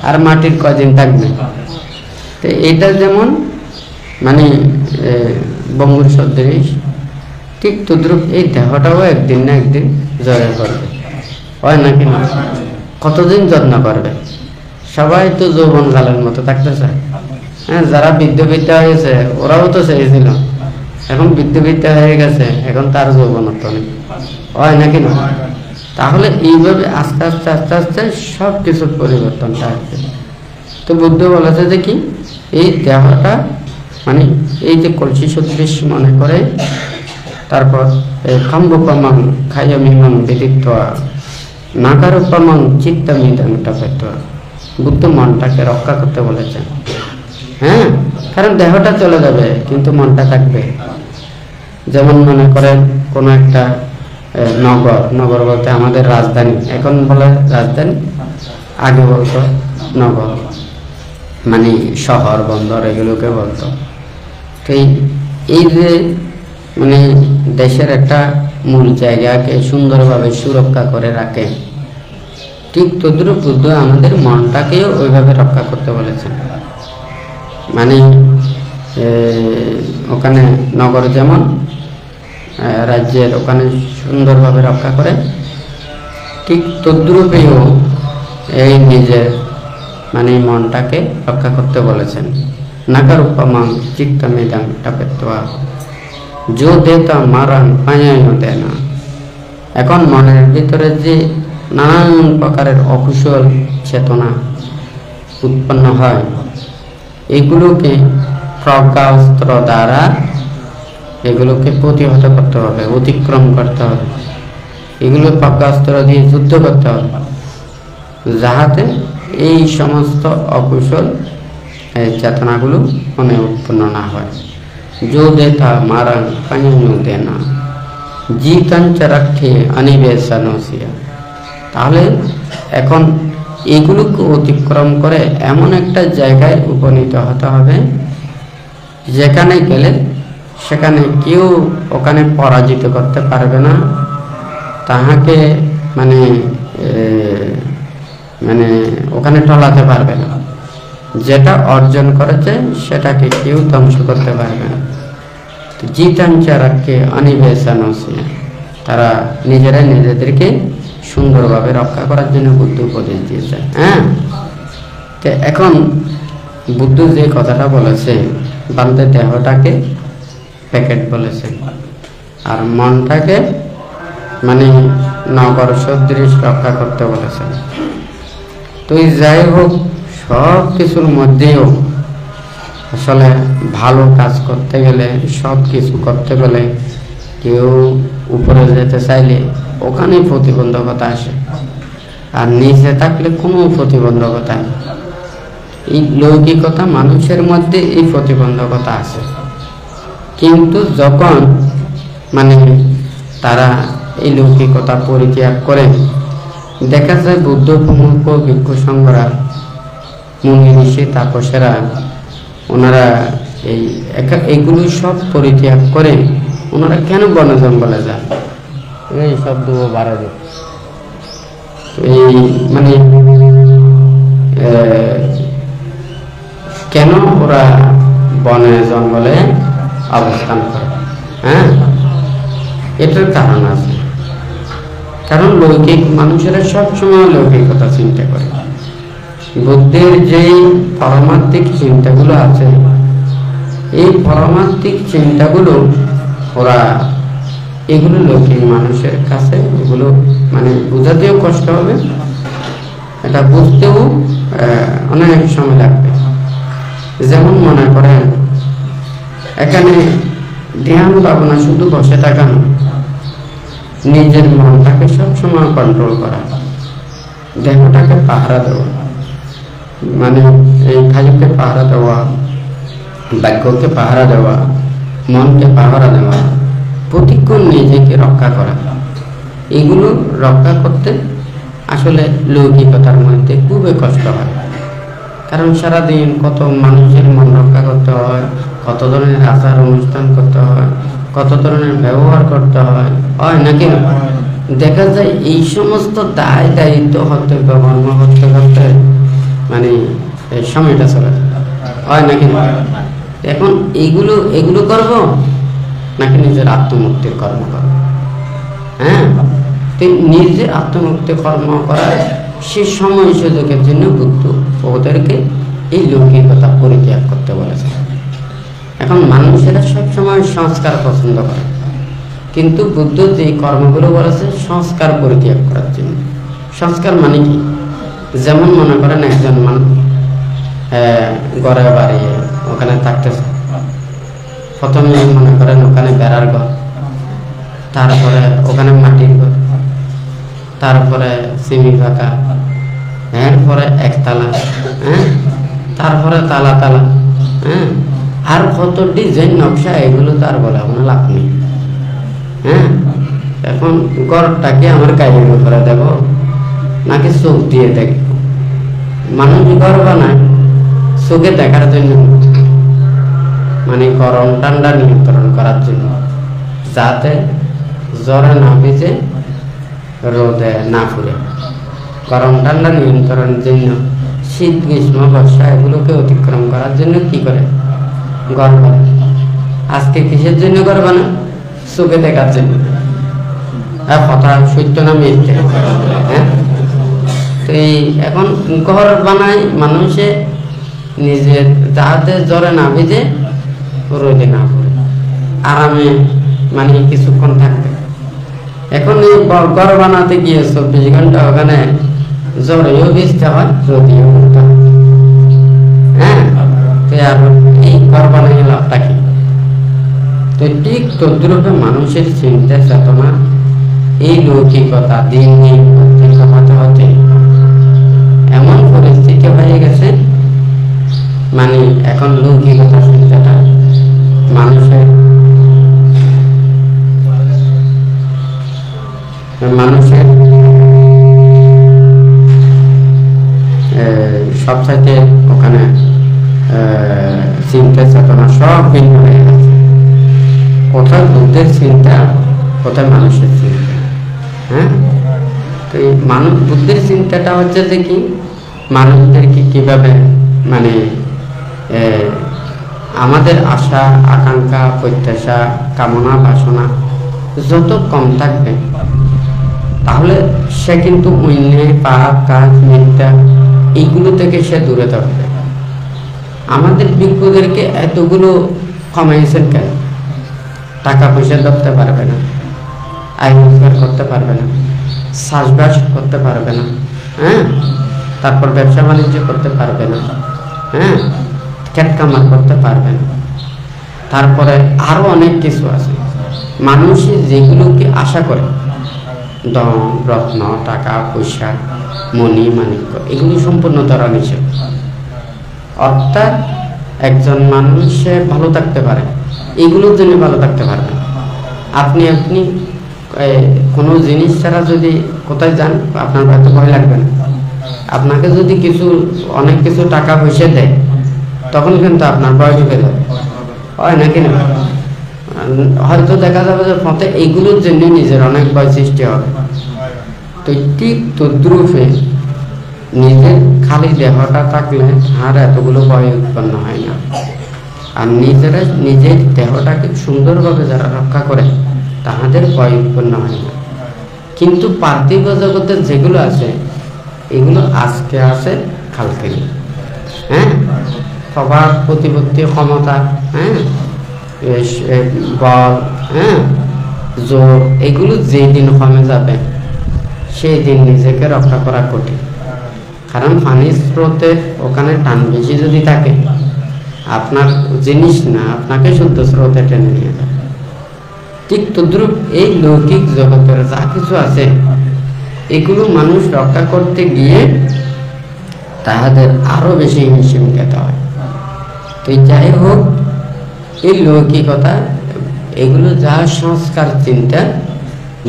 আর মাটির কয়দিন থাকবে। তো এটা যেমন মানে বঙ্গুর সদৃশ, ঠিক তদ্রুপ এই দেহটাও একদিন না একদিন জয় করবে, হয় নাকি না? কতদিন যত্ন করবে? সবাই তো যৌবন কালের মতো থাকতে চায়। হ্যাঁ, যারা বৃদ্ধ হয়েছে ওরাও তো চেয়েছিল, এখন বৃদ্ধ হয়ে গেছে, এখন তার যৌবনত্ব নেই, হয় নাকি না? তাহলে এইভাবে আস্তে আস্তে আস্তে আস্তে সব কিছুর পরিবর্তনটা আসবে। তো বুদ্ধ বলেছে যে কি এই দেহটা মানে এই যে কলসি সদৃশ মনে করে, তারপর কাম্যপামাং খায়ামিমাং বেদিত্বা নাকারূপামাং চিত্তমিদং টপেত্বা। বুদ্ধ মনটাকে রক্ষা করতে বলেছেন। হ্যাঁ, কারণ দেহটা চলে যাবে কিন্তু মনটা থাকবে। যেমন মনে করেন কোনো একটা নগর বলতে আমাদের রাজধানী, এখন বলে রাজধানী, আগে বলতো নগর, মানে শহর বন্দর এগুলোকে বলতো। তো এই যে মানে দেশের একটা মূল জায়গাকে সুন্দরভাবে সুরক্ষা করে রাখে, ঠিক তদ্রুপ বুদ্ধ আমাদের মনটাকেও ওইভাবে রক্ষা করতে বলেছেন। মানে ওখানে নগর যেমন রাজ্যের ওখানে সুন্দরভাবে রক্ষা করে, ঠিক তদ্রূপেও এই নিজের মানে মনটাকে রক্ষা করতে বলেছেন। নাকারূপামাং চিত্তমিদং টপেত্বা যোধেতা মারাং পায়ায়ুদেনা। এখন মনের ভিতরে যে নানান প্রকারের অকুশল চেতনা উৎপন্ন হয়, এগুলোকে প্রজ্ঞাস্ত্র দ্বারা এগুলোকে প্রতিহত করতে হবে, অতিক্রম করতে হবে। এগুলো প্রজ্ঞাস্ত্র দিয়ে যুদ্ধ করতে হবে, যাহাতে এই সমস্ত অকুশল চেতনাগুলো মনে উৎপন্ন না হয়। যোধেতা মারাং পায়ায়ুদেনা জিতাঞ্চ রাখে অনিবেশনসিয়া। তাহলে এখন এগুলোকে অতিক্রম করে এমন একটা জায়গায় উপনীত হতে হবে যেখানে গেলে সেখানে কেউ ওখানে পরাজিত করতে পারবে না, তাহাকে মানে মানে ওখানে টলাতে পারবে না। যেটা অর্জন করেছে সেটাকে কেউ ধ্বংস করতে পারবে না। জিতাঞ্চ রাখে অনিবেশনসিয়া, তারা নিজেরাই নিজেদেরকে সুন্দরভাবে রক্ষা করার জন্য বুদ্ধ উপদেশ দিয়েছে। হ্যাঁ, তো এখন বুদ্ধ যে কথাটা বলেছে বান্ধে দেহটাকে প্যাকেট বলেছেন, আর মনটাকে মানে নগর সদৃশ রক্ষা করতে বলেছেন। তো যাই হোক, সব কিছুর মধ্যেও আসলে ভালো কাজ করতে গেলে, সব কিছু করতে গেলে কেউ উপরে যেতে চাইলে ওখানে প্রতিবন্ধকতা আসে, আর নিচে থাকলে কোনো প্রতিবন্ধকতা নেই। এই লৌকিকতা মানুষের মধ্যে এই প্রতিবন্ধকতা আছে, কিন্তু যখন মানে তারা এই লৌকিকতা পরিত্যাগ করে, দেখা যায় বুদ্ধ প্রমুখ ভিক্ষু সংঘরা, মুনি ঋষি তাপসেরা, ওনারা এইগুলো সব পরিত্যাগ করে ওনারা কেন বন জঙ্গলে যান? এই শব্দ বাড়া যায়, এই মানে কেন ওরা বনে জঙ্গলে অবস্থান করে? হ্যাঁ, এটার কারণ আছে। কারণ লৌকিক মানুষেরা সবসময় লৌকিকতা চিন্তা করে। বুদ্ধের যেই পারমার্থিক চিন্তাগুলো আছে, এই পারমার্থিক চিন্তাগুলো ওরা এগুলো লৌকিক মানুষের কাছে এগুলো মানে বোঝাতেও কষ্ট হবে, এটা বুঝতেও অনেক সময় লাগবে। যেমন মনে করেন এখানে ধ্যান ভাবনা শুধু বসে থাকানো, নিজের মনটাকে সবসময় কন্ট্রোল করা, দেহটাকে পাহারা দেওয়া, মানে এই খালিকে পাহারা দেওয়া, বাক্যকে পাহারা দেওয়া, মনকে পাহারা দেওয়া, প্রতিক্ষণ নিজেকে রক্ষা করা, এগুলো রক্ষা করতে আসলে লৌকিকতার মধ্যে খুবই কষ্ট হয়। কারণ সারাদিন কত মানুষের মন রক্ষা করতে হয়, কত ধরনের আচার অনুষ্ঠান করতে হয়, কত ধরনের ব্যবহার করতে হয়, হয় নাকি? দেখা যায় এই সমস্ত দায় দায়িত্ব হতে কর্ম করতে করতে মানে সময়টা চলে যায়, হয় নাকি? এখন এগুলো করব নাকি নিজের আত্মমুক্তির কর্ম করব? হ্যাঁ, নিজের আত্মমুক্তির কর্ম করার সে সময় সুযোগের জন্য বুদ্ধ ওদেরকে এই লৌকিকতা পরিত্যাগ করতে বলেছে। এখন মানুষেরা সবসময় সংস্কার পছন্দ করে, কিন্তু বুদ্ধ যে কর্মগুলো বলেছে সংস্কার পরিত্যাগ করার জন্য। সংস্কার মানে কি? যেমন মনে করেন একজন মানুষ ঘরে বাড়িয়ে ওখানে থাকতেছে, প্রথমে মনে করেন ওখানে বেড়ার ঘর, তারপরে ওখানে মাটির ঘর, তারপরে সিমি ফাঁকা, এরপরে একতলা, হ্যাঁ, তারপরে তালা তালা, হ্যাঁ, আর কত ডিজাইন নকশা, এগুলো তার বলে কোনো লাভ নেই। হ্যাঁ, এখন ঘরটাকে আমার গায়ের উপরে দেব নাকি চোখ দিয়ে দেখব? মানুষ ঘর বানায় চোখে দেখার জন্য, মানে গরম ঠান্ডা নিয়ন্ত্রণ করার জন্য, যাতে জ্বরে না ভিজে, রোদে না ফুরে, গরম ঠান্ডা নিয়ন্ত্রণের জন্য, শীত গ্রীষ্ম বর্ষা এগুলোকে অতিক্রম করার জন্য কি করে? ঘর বানায়। আজকে কিসের জন্য ঘর বানায়? চোখে দেখার জন্য। কথা সত্য না মিথ্যে? হ্যাঁ, তো এই এখন ঘর বানায় মানুষে নিজের, যাতে জ্বরে না ভিজে, রোদে না পড়ে, আরামে মানে কিছুক্ষণ থাকবে। এখন এই ঘর বানাতে গিয়ে 24 ঘন্টা ওখানে জ্বরেও ভিজতে হয়, রোদেও উঠতে হয়। হ্যাঁ, তো আর এই ঘর বানাই লাভটা কি? তো ঠিক তদ্রূপে মানুষের চিন্তা চেতনা এই লৌকিকতা দিন দিন হতে হতে এমন পরিস্থিতি হয়ে গেছে, মানে এখন লৌকিকতা চিন্তাটা মানুষের সবচাইতে ওখানে চিন্তা চেতনা সব ভিন্ন হয়ে গেছে। কোথায় বুদ্ধের চিন্তা, কোথায় মানুষের চিন্তা। হ্যাঁ, তো এই বুদ্ধের চিন্তাটা হচ্ছে যে কি, মানুষদেরকে কিভাবে মানে আমাদের আশা আকাঙ্ক্ষা প্রত্যাশা কামনা বাসনা যত কম থাকবে, তাহলে সে কিন্তু অন্যায় পাপ কাজ মিথ্যা এইগুলো থেকে সে দূরে থাকবে। আমাদের ভিক্ষুদেরকে এতগুলো কমাইছেন কেন? টাকা পয়সা ধরতে পারবে না, আয় রোজগার করতে পারবে না, চাষবাস করতে পারবে না, হ্যাঁ, তারপর ব্যবসা বাণিজ্য করতে পারবে না, হ্যাঁ, খেত কামার করতে পারবে না। তারপরে আরো অনেক কিছু আছে। মানুষ যেগুলোকে আশা করে, ধন রত্ন, টাকা পয়সা, মণি মাণিক্য, এগুলি সম্পূর্ণ ধরা নিষেধ। অর্থাৎ একজন মানুষ ভালো থাকতে পারে, এগুলোর জন্য ভালো থাকতে পারবে। আপনি কোনো জিনিস ছাড়া যদি কোথায় যান, আপনার হয়তো ভয় লাগবে না। আপনাকে যদি অনেক কিছু টাকা পয়সা দেয়, তখন কিন্তু আপনার ভয় ঢুকে যাবে, হয় নাকি না? হয়তো দেখা যাবে যে পথে এইগুলোর জন্য নিজের অনেক ভয় সৃষ্টি হবে। তো ঠিক তদ্রূপে নিজের খালি দেহটা থাকলে আর এতগুলো ভয় উৎপন্ন হয় না। আর নিজের দেহটাকে সুন্দরভাবে যারা রক্ষা করে, তাহাদের ভয় উৎপন্ন হয় না। কিন্তু পার্থিব জগতে যেগুলো আছে, এগুলো আজকে আছে, কালকে নেই। হ্যাঁ, সবার প্রতিপত্তি ক্ষমতা, হ্যাঁ, বল, হ্যাঁ, জোর, এগুলো যেই দিন কমে যাবে, সেই দিন নিজেকে রক্ষা করা কঠিন। কারণ পানির স্রোতে ওখানে টান বেশি যদি থাকে, আপনার জিনিস না, আপনাকে শুদ্ধ স্রোতে টেনে নিয়ে যাবে। ঠিক তদ্রুপ এই লৌকিক জগতের যা কিছু আছে, এগুলো মানুষ রক্ষা করতে গিয়ে তাহাদের আরো বেশি হিমশিম খেতে হয়। তো যাই হোক, এই লৌকিকতা, এগুলো যা সংস্কার চিন্তা,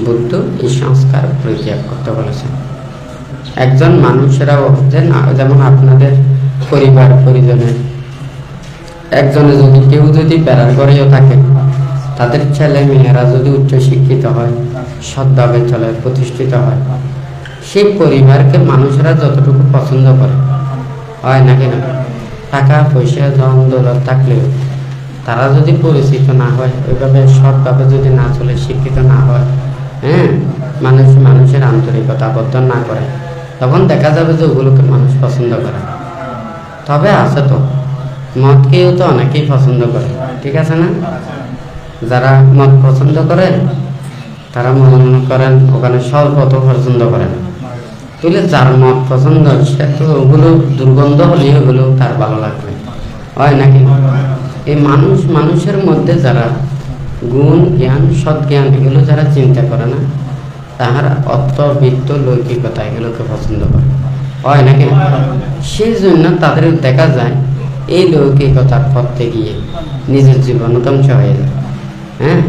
বুদ্ধ এই সংস্কার পরিত্যাগ করতে বলেছেন। একজন মানুষেরাও যেমন আপনাদের পরিবার পরিজনের একজনে কেউ যদি বেড়ার ঘরেও থাকে, তাদের ছেলে মেয়েরা যদি উচ্চ শিক্ষিত হয়, সৎভাবে চলে, প্রতিষ্ঠিত হয়, সেই পরিবারকে মানুষেরা যতটুকু পছন্দ করে, হয় নাকি না? টাকা পয়সা ধন দৌলত থাকলেও তারা যদি পরিচিত না হয়, ওইভাবে সৎভাবে যদি না চলে, শিক্ষিত না হয়, হ্যাঁ, মানুষের আন্তরিকতা বর্ধন না করে, তখন দেখা যাবে যে ওগুলোকে মানুষ পছন্দ করে। তবে আছে তো, মদকেও তো অনেকেই পছন্দ করে, ঠিক আছে না? যারা মদ পছন্দ করে, তারা মনে করেন ওখানে স্বল্প তো পছন্দ করে না। তাহলে যার মদ পছন্দ, সে তো ওগুলো দুর্গন্ধ হলেই ওগুলো তার ভালো লাগবে, হয় নাকি? এই মানুষের মধ্যে যারা গুণ জ্ঞান, সৎ জ্ঞান, এগুলো যারা চিন্তা করে না, তাহারা অর্থ বৃত্ত লৌকিকতা এগুলোকে পছন্দ করে, হয় নাকি? সেই জন্য তাদের দেখা যায় এই লৌকিকতার পথে গিয়ে নিজের জীবন ধ্বংস হয়ে যায়। হ্যাঁ,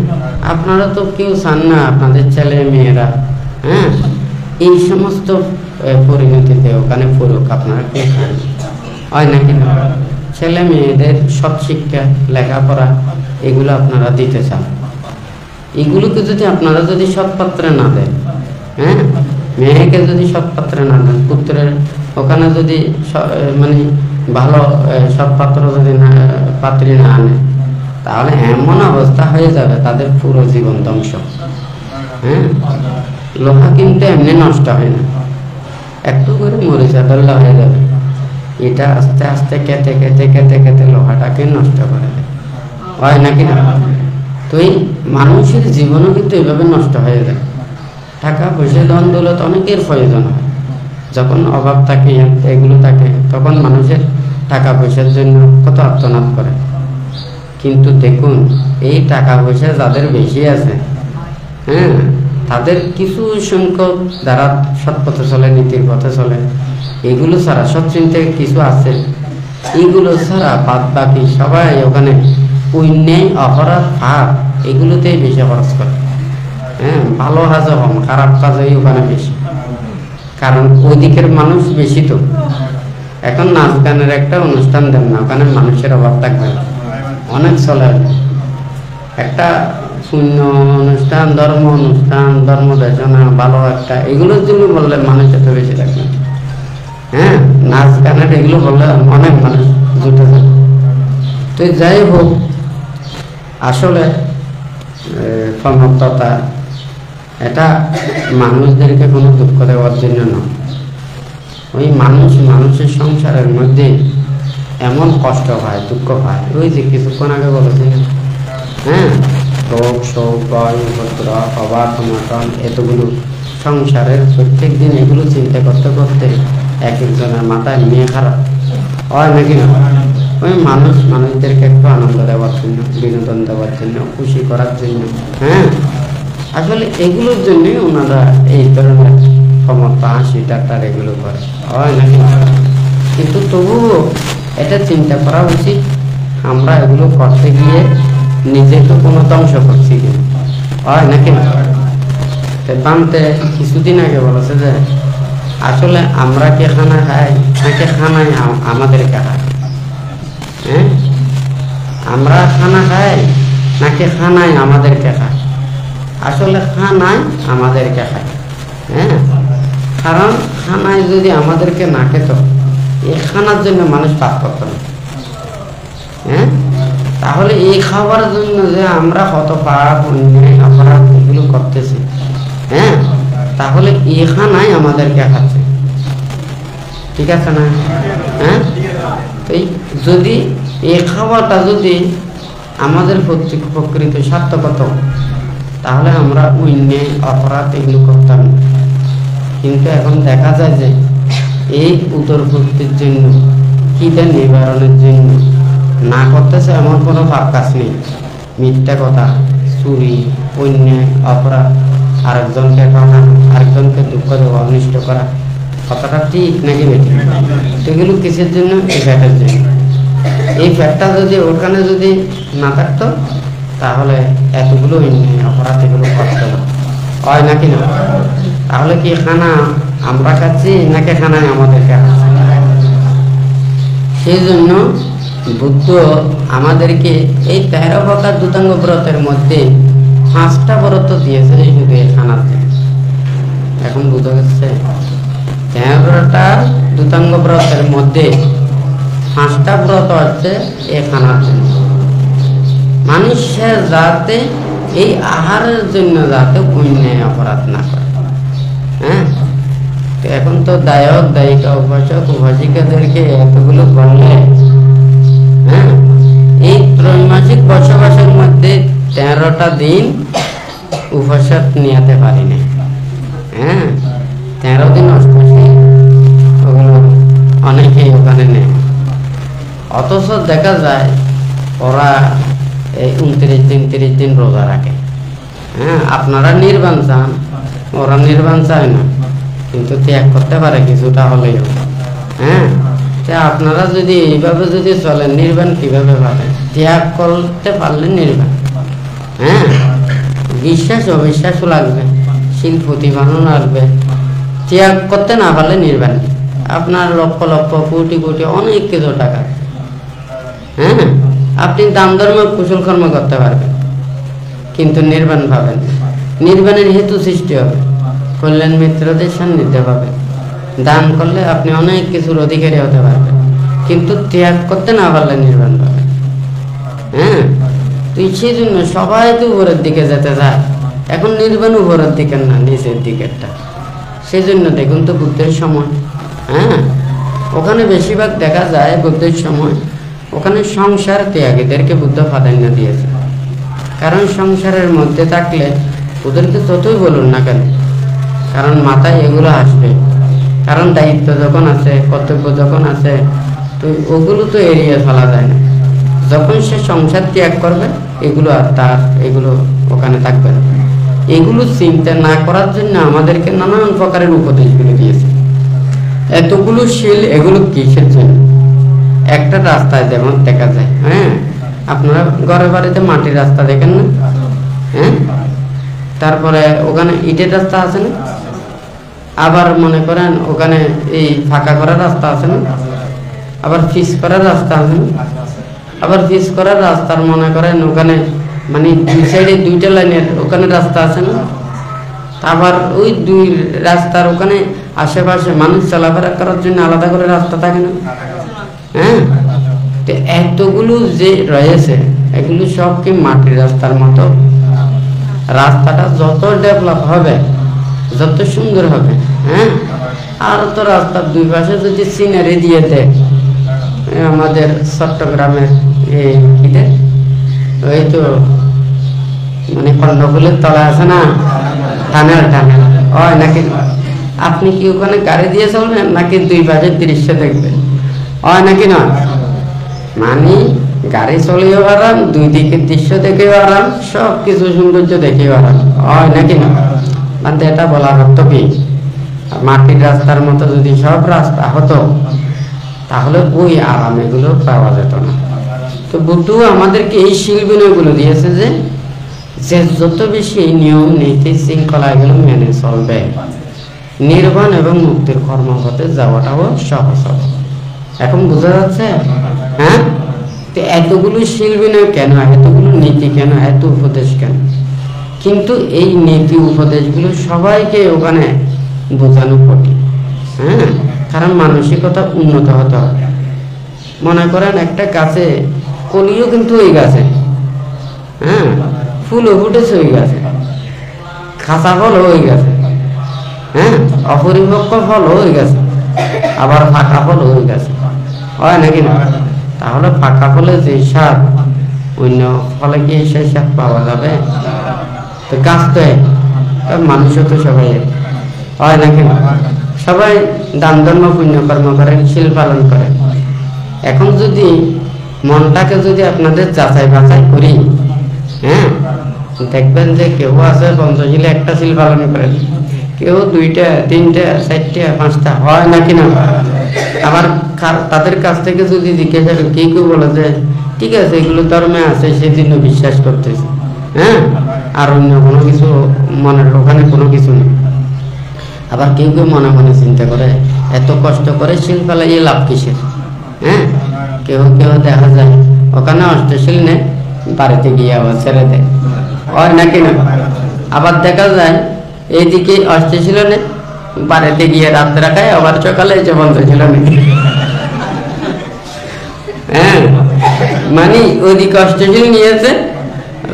আপনারা তো কেউ চান না আপনাদের ছেলে মেয়েরা, হ্যাঁ, এই সমস্ত পরিণতিতে ওখানে পড়ুক, আপনারা কেউ চান, হয় নাকি? ছেলে মেয়েদের সৎ শিক্ষা, লেখাপড়া, এগুলো আপনারা দিতে চান। এগুলোকে যদি আপনারা সৎ পাত্রে না দেন, হ্যাঁ, মেয়েকে যদি সৎ পাত্রে না দেন, পুত্রের ওখানে যদি মানে ভালো সৎ পাত্র যদি না, পাত্রী না আনে, তাহলে এমন অবস্থা হয়ে যাবে তাদের পুরো জীবন ধ্বংস। হ্যাঁ, লোহা কিন্তু এমনি নষ্ট হয় না, একটু করে মরিচা ধরলে হয়ে যাবে। এটা আস্তে আস্তে কেটে কেটে কেটে কেটে লোহাটাকে নষ্ট করে দেয়, হয় নাকি না? তো এই মানুষের জীবনও কিন্তু এভাবে নষ্ট হয়ে যায়। টাকা পয়সা ধন দৌলত অনেকের প্রয়োজন হয়, যখন অভাব থাকে, এগুলো থাকে, তখন মানুষের টাকা পয়সার জন্য কত আর্তনাদ করে। কিন্তু দেখুন, এই টাকা পয়সা যাদের বেশি আছে, হ্যাঁ, তাদের কিছু সংখ্যক যারা সৎ পথে চলে, নীতির পথে চলে, এগুলো ছাড়া সৎচিন্তায় কিছু আছে, এগুলো ছাড়া বাদ বাকি সবাই ওখানে অন্যায়, অপরাধ, পাপ, এগুলোতেই বেশি খরচ করে। হ্যাঁ, ভালো কাজও কম, খারাপ কাজই ওখানে বেশি, কারণ ওদিকের মানুষ বেশি। তো এখন নাচ গানের একটা অনুষ্ঠান দেন না, ওখানে মানুষের অভাব থাকবে না, অনেক চলে। একটা শূন্য অনুষ্ঠান, ধর্ম অনুষ্ঠান, ধর্ম দেশনা, ভালো একটা, এগুলোর জন্য বললে মানুষ এত বেশি থাকবে। হ্যাঁ, নাচ গানের এগুলো বললে অনেক মানুষ জুটে যায়। তো যাই হোক, আসলে সমর্থতা এটা মানুষদেরকে কোনো দুঃখ দেওয়ার জন্য নয়। ওই মানুষের সংসারের মধ্যে এমন কষ্ট হয়, দুঃখ হয়, ওই যে কিছুক্ষণ আগে বলেছি, হ্যাঁ, রোগ শোক ভয় উপদ্রব অভাব অনটন এতগুলো সংসারের প্রত্যেক দিন এগুলো চিন্তা করতে করতে এক একজনের মাথায় নিয়ে খারাপ হয় নাকি না? ওই মানুষদেরকে একটু আনন্দ দেওয়ার জন্য, বিনোদন দেওয়ার জন্য, খুশি করার জন্য, হ্যাঁ, আসলে এগুলোর জন্যই ওনারা এই ধরনের ক্ষমতা হাসি ঠাট্টার এগুলো করে, হয় নাকি? কিন্তু তবুও এটা চিন্তা করা উচিত আমরা এগুলো করতে গিয়ে নিজেকে কোনো ধ্বংস করছি কি, হয় নাকি? বানতে কিছুদিন আগে বলেছে যে আসলে আমরা কে খানা খাই নাকি খানাই আমাদেরকে খায়, হ্যাঁ, আমরা খানা খাই নাকি খানাই আমাদেরকে খায়? আসলে খানাই আমাদেরকে খায়, হ্যাঁ, কারণ খানায় যদি আমাদেরকে না খেত এই খানার জন্য মানুষ পাপ করত না, হ্যাঁ, তাহলে এই খাবার জন্য যে আমরা কত পাপ অন্যায় অপরাধ এগুলো করতেছি, হ্যাঁ, তাহলে এই খানাই আমাদেরকে খাচ্ছে, ঠিক আছে না? হ্যাঁ, যদি এই খাবারটা যদি আমাদের প্রকৃত সার্থকত তাহলে আমরা অন্যায় অপরাধ এগুলো করতাম না। কিন্তু এখন দেখা যায় যে এই উদরপূর্তির জন্য খিদে নিবারণের জন্য না করতেছে এমন কোনো পাপ কাজ নেই। মিথ্যা কথা, চুরি, অন্যায় অপরাধ, আরেকজনকে কথা, আরেকজনকে দুঃখ দেওয়া, অনিষ্ট করা, কথাটা ঠিক নাকি বেঠিক? সেগুলো কিসের জন্য? এই ফ্যাটের জন্য। এই ফ্যাটটা যদি ওখানে যদি না থাকতো তাহলে এতগুলো অন্যায় অপরাধ এগুলো করতো না, হয় নাকি না? তাহলে কি খানা আমরা খাচ্ছি নাকি খানায় আমাদেরকে খাচ্ছি? সেই জন্য বুদ্ধ আমাদেরকে এই 13 প্রকার দুতাঙ্গ ব্রতের মধ্যে 5টা ব্রত দিয়েছে শুধু এই খানার জন্য। এখন বুঝতে গেছে 13টা দুতাঙ্গ ব্রতের মধ্যে 5টা ব্রত হচ্ছে এই খানার জন্য, মানুষের যাতে এই আহারের জন্য যাতে অন্যায় অপরাধ না করে, হ্যাঁ। এখন তো দায়ক দায়িকা উপাসক উপাসিকাদেরকে এতগুলো বললে, হ্যাঁ, এই ত্রৈমাসিক বসবাসের মধ্যে 13টা দিন উপবাস নিতে পারি না, হ্যাঁ, 13 দিন অষ্টমী ওগুলো অনেকেই ওখানে নেই। অথচ দেখা যায় ওরা এই 29 দিন 30 দিন রোজা রাখে, হ্যাঁ। আপনারা নির্বাণ চান, ওরা নির্বাণ চায় না, কিন্তু ত্যাগ করতে পারে কিছুটা হলেও, হ্যাঁ। আপনারা যদি এইভাবে যদি চলেন নির্বাণ কিভাবে পাবেন? ত্যাগ করতে পারলে নির্বাণ, হ্যাঁ। বিশ্বাস অবিশ্বাসও লাগবে, শিল প্রতিভানও লাগবে, ত্যাগ করতে না পারলে নির্বাণ। আপনার লক্ষ লক্ষ কোটি কোটি অনেক কিছু টাকা, হ্যাঁ, আপনি দান ধর্ম কুশল কর্ম করতে পারবেন, কিন্তু নির্বাণ পাবেন। নির্বাণের হেতু সৃষ্টি হবে, কল্যাণ মিত্রদের সান্নিধ্যে পাবেন। দান করলে আপনি অনেক কিছুর অধিকারী হতে পারবেন, কিন্তু ত্যাগ করতে না পারলে নির্বাণ পাবেন, হ্যাঁ। তো সেই জন্য সবাই তো উপরের দিকে যেতে চায়। এখন নির্বাণ উপরের দিকে না, নিচের দিকেরটা। সেই জন্য দেখুন তো বুদ্ধের সময়, হ্যাঁ, ওখানে বেশিরভাগ দেখা যায় বুদ্ধের সময় ওখানে সংসার ত্যাগীদেরকে বুদ্ধ প্রাধান্য দিয়েছে। কারণ সংসারের মধ্যে থাকলে ওদেরকে যতই বলুন না কেন, কারণ মাথায় এগুলো আসবে, কারণ দায়িত্ব যখন আছে, কর্তব্য যখন আছে, তো ওগুলো তো এড়িয়ে ফেলা যায় না। যখন সে সংসার ত্যাগ করবে এগুলো আর তার এগুলো ওখানে থাকবে না। এগুলো চিন্তা না করার জন্য আমাদেরকে নানান প্রকারের উপদেশগুলো দিয়েছে। এতগুলো শীল এগুলো কিসের জন্য? একটা রাস্তায় যেমন দেখা যায়, হ্যাঁ, আপনারা ঘরে বাড়িতে মাটির রাস্তা দেখেন না, হ্যাঁ, তারপরে ওখানে ইটের রাস্তা আছে না, আবার মনে করেন ওখানে এই ফাঁকা করার রাস্তা আছে না, আবার ফিস করার রাস্তা আছে না, আবার ফিস করার রাস্তার মনে করেন ওখানে মানে দুই সাইডে 2টা লাইনের ওখানে রাস্তা আছে না, আবার ওই 2 রাস্তার ওখানে আশেপাশে মানুষ চলাফেরা করার জন্য আলাদা করে রাস্তা থাকে না, হ্যাঁ। তো এতগুলো যে রয়েছে এগুলো সব কি মাটির রাস্তার মতো? রাস্তাটা যত ডেভেলপ হবে, যত সুন্দর হবে, হ্যাঁ, আর তো রাস্তার 2 পাশে যদি সিনারি দিয়ে দেয়, আমাদের চট্টগ্রামের এই ওই তো মানে কর্ণফুলের তলা আছে না, টানেল টানেল হয় নাকি? আপনি কি ওখানে গাড়ি দিয়ে চলবেন নাকি দুই পাশের দৃশ্য দেখবেন? হয় নাকি না? মানে গাড়ি চলেও আরাম, দুই দিকের দৃশ্য দেখেও আরাম, সব কিছু সৌন্দর্য দেখেও আরাম, হয় নাকি না? মানে এটা বলার অর্থ কি, মাটির রাস্তার মতো যদি সব রাস্তা হতো তাহলে ওই আরাম এগুলো পাওয়া যেত না। তো বুদ্ধ আমাদেরকে এই শীল বিনয়গুলো দিয়েছে যে যত বেশি নিয়ম নীতি শৃঙ্খলা এগুলো মেনে চলবে, নির্বাণ এবং মুক্তির কর্মপথে যাওয়াটাও সহজ হবে। এখন বোঝা যাচ্ছে? হ্যাঁ, তো এতগুলো শীল বিনয় কেন, এতগুলো নীতি কেন, এত উপদেশ কেন? কিন্তু এই নীতি উপদেশগুলো সবাইকে ওখানে বোঝানো কঠিন। হ্যাঁ, কারণ মানসিকতা উন্নত হতে হবে। মনে করেন একটা গাছে কলিও কিন্তু ওই গাছে, হ্যাঁ, ফুলও ফুটেছে ওই গাছে, কাঁচা ফলও ওই গাছে, হ্যাঁ, অপরিপক্ক ফলও ওই গাছে, আবার ফাঁকা ফলও ওই গাছে, হয় নাকি না? তাহলে ফাঁকা ফলে যে স্বাদ, অন্য ফলে কি সেই স্বাদ পাওয়া যাবে? তো গাছ তো এক, মানুষও তো সবাই এক, হয় নাকি না? সবাই দান ধর্ম পুণ্য কর্ম করে, শীল পালন করে। এখন যদি মনটাকে যদি আপনাদের যাচাই বাছাই করি, হ্যাঁ, দেখবেন যে কেউ আছে পঞ্চশীলে একটা শীল পালন করেন, কেউ দুইটা, তিনটা, চারটা, পাঁচটা, হয় নাকি না? আবার তাদের কাছ থেকে যদি জিজ্ঞাসা করি, কেউ বলে যে ঠিক আছে এগুলো ধর্মে আছে সেজন্য বিশ্বাস করতেছে, হ্যাঁ, আর অন্য কোনো কিছু মনের ওখানে কোনো কিছু নেই। আবার কেউ কেউ মনে মনে চিন্তা করে এত কষ্ট করে শীল ফেলাইয়ে লাভ কিসের? হ্যাঁ, কেউ কেউ দেখা যায় ওখানে অষ্টশীল নেয়, বাড়িতে গিয়ে আবার ছেড়ে দেয়, হয় নাকি না? আবার দেখা যায় এইদিকে অষ্টশীল নেয়, বাড়িতে গিয়ে রাত্রে খায়, আবার সকালে এসে পঞ্চশীল নেয়। হ্যাঁ, মানে ওইদিকে অষ্টশীল নিয়েছে,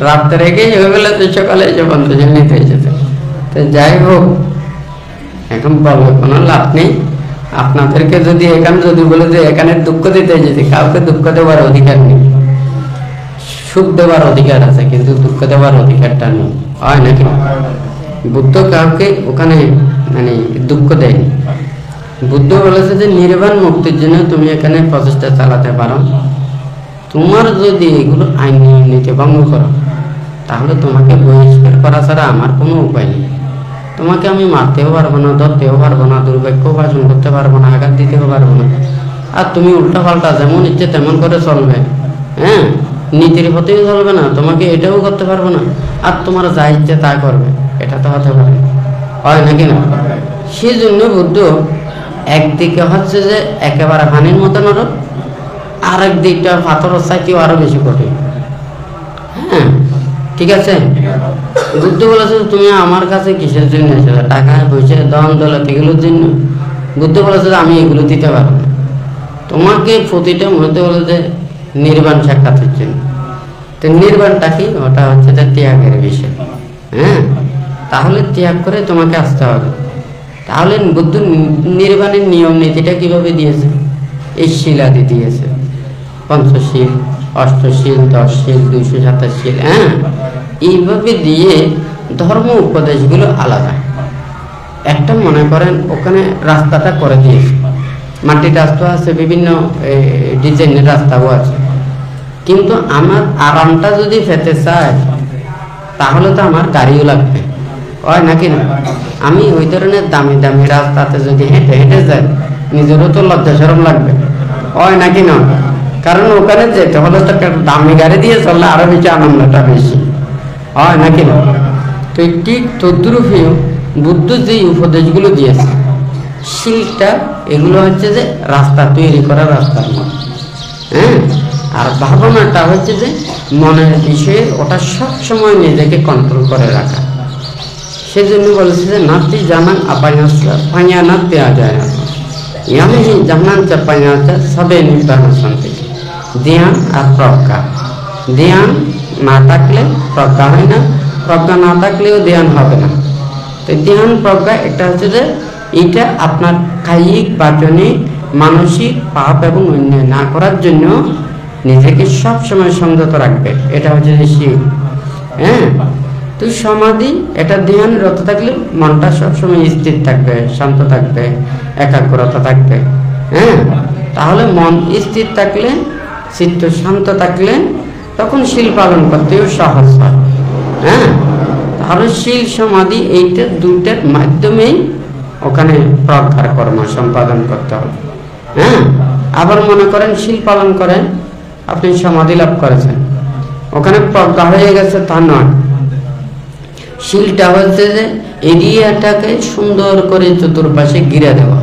রাত্রে রেখে ওইগুলো তো সকালে এসে পঞ্চশীল নিতে এসেছে। তো যাই হোক, এখন বলবে কোনো লাভ নেই। আপনাদেরকে যদি এখানে যদি বলে যে এখানে দুঃখ দিতে এসেছি, কাউকে দুঃখ দেওয়ার অধিকার নেই। সুখ দেওয়ার অধিকার আছে কিন্তু দুঃখ দেওয়ার অধিকারটা নেই, হয় নাকি? বুদ্ধ কাউকে ওখানে মানে দুঃখ দেয়নি। বুদ্ধ বলেছে যে নির্বাণ মুক্তির জন্য তুমি এখানে প্রচেষ্টা চালাতে পারো। তোমার যদি এগুলো আইন নীতি ভঙ্গ করো তাহলে তোমাকে বহিষ্কার করা ছাড়া আমার কোনো উপায় নেই। তোমাকে আমি মারতেও পারবো না, ধরতেও পারবো না, দুর্ভাগ্য ভাষণ করতে পারবো না, আঘাত দিতেও পারবো না। আর তুমি উল্টা পাল্টা যেমন ইচ্ছে তেমন করে চলবে, হ্যাঁ, নীতির পথেও চলবে না, তোমাকে এটাও করতে পারবো না, আর তোমার যা ইচ্ছে তা করবে, এটা তো হতে পারে, হয় নাকি না? সেই জন্য বুদ্ধ একদিকে হচ্ছে যে একেবারে হানির মতো নরক, আর একদিকটা পাথরের চাইতেও আরো বেশি কঠিন। হ্যাঁ, ঠিক আছে। বুদ্ধ বলেছে তুমি আমার কাছে কিসের জন্য এসেছো? টাকা পয়সা ধন দৌলত এগুলোর জন্য? বুদ্ধ বলেছে আমি এগুলো দিতে পারবো না, তোমাকে প্রতিটা মুহূর্তে বলে যে নির্বাণ সাক্ষাতের জন্য। তো নির্বাণটা কি? ওটা হচ্ছে যে ত্যাগের বিষয়। হ্যাঁ, তাহলে ত্যাগ করে তোমাকে আসতে হবে। তাহলে বুদ্ধ নির্বাণের নিয়ম নীতিটা কিভাবে দিয়েছে? এই শিলাদি দিয়েছে, পঞ্চশীল, অষ্টশীল, 10 শীল, 227 শীল। হ্যাঁ, এইভাবে দিয়ে ধর্ম উপদেশগুলো আলাদা। একটা মনে করেন ওখানে রাস্তাটা করে দিয়েছে, মাটির রাস্তা আছে, বিভিন্ন ডিজাইনের রাস্তাও আছে, কিন্তু আমার আরামটা যদি পেতে চাই তাহলে তো আমার গাড়িও লাগবে, হয় নাকি না? আমি ওই ধরনের দামি দামি রাস্তাতে যদি হেঁটে হেঁটে যাই নিজেরও তো লজ্জা শরম লাগবে, হয় নাকি না? কারণ ওখানে যেতে হলে তো দামি গাড়ি দিয়ে চললে আরো বেশি আনন্দটা বেশি, হয় নাকি না? তো ঠিক তদ্রূপেও বুদ্ধ যে উপদেশগুলো দিয়েছে, শিলটা এগুলো হচ্ছে যে রাস্তা তৈরি করা, রাস্তার মতো। হ্যাঁ, আর ভাবনাটা হচ্ছে যে মনের বিষয়ে ওটা সবসময় নিজেকে কন্ট্রোল করে রাখা। সেজন্য বলেছে যে নাতি জানান পাইয়া নাতি আজায় আমি জানান পাইয়া সবে নির্বাণ শান্তি। ধ্যান আর প্রজ্ঞা, ধ্যান না থাকলে প্রজ্ঞা হয় না, প্রজ্ঞা না থাকলেও ধ্যান হবে না। তো ধ্যান প্রজ্ঞা একটা হচ্ছে যে এটা আপনার কায়িক বাচনিক মানসিক পাপ এবং অন্যায় না করার জন্য নিজেকে সবসময় সংযত রাখবে, এটা হচ্ছে যে শিল। হ্যাঁ, তো সমাধি এটা ধ্যানরত থাকলে মনটা সবসময় স্থির থাকবে, শান্ত থাকবে, একাগ্রতা থাকবে। হ্যাঁ, তাহলে মন স্থির থাকলে, চিত্ত শান্ত থাকলে তখন শীল পালন করতেও সহজ হয়। হ্যাঁ, তাহলে শীল সমাধি এইটা দুইটার মাধ্যমেই ওখানে প্রজ্ঞার কর্ম সম্পাদন করতে হবে। হ্যাঁ, আবার মনে করেন শীল পালন করেন, আপনি সমাধি লাভ করেছেন, ওখানে প্রজ্ঞা হয়ে গেছে তা নয়। শীলটা হচ্ছে যে এরিয়াটাকে সুন্দর করে চতুর্পাশে ঘিরে দেওয়া।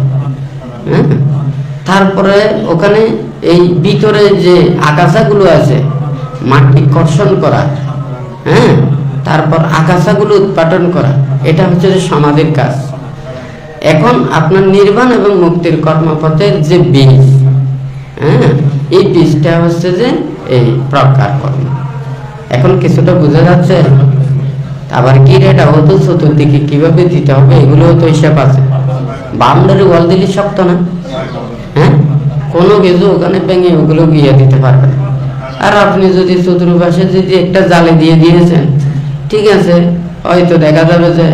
হ্যাঁ, তারপরে ওখানে এই ভিতরে যে আগাছাগুলো আছে মাটি কর্ষণ করা, হ্যাঁ, তারপর আগাছাগুলো উৎপাদন করা, এটা হচ্ছে যে সমাধির কাজ। এখন আপনার নির্বাণ এবং মুক্তির কর্মপথের যে বীজ, হ্যাঁ, এই বীজটা হচ্ছে যে এই প্রজ্ঞার কর্ম। এখন কিছুটা বোঝা যাচ্ছে? আবার গিরেটা হতো চতুর্দিকে কিভাবে দিতে হবে এগুলো তো হিসাব আছে। বাউন্ডারি ওয়াল দিলে শক্ত না, হ্যাঁ, কোনো কিছু ওখানে ভেঙে ওগুলো গিয়ে দিতে পারবে না। আর আপনি যদি চতুর্পাশে যদি একটা জালে দিয়ে দিয়েছেন, ঠিক আছে, হয়তো দেখা যাবে যে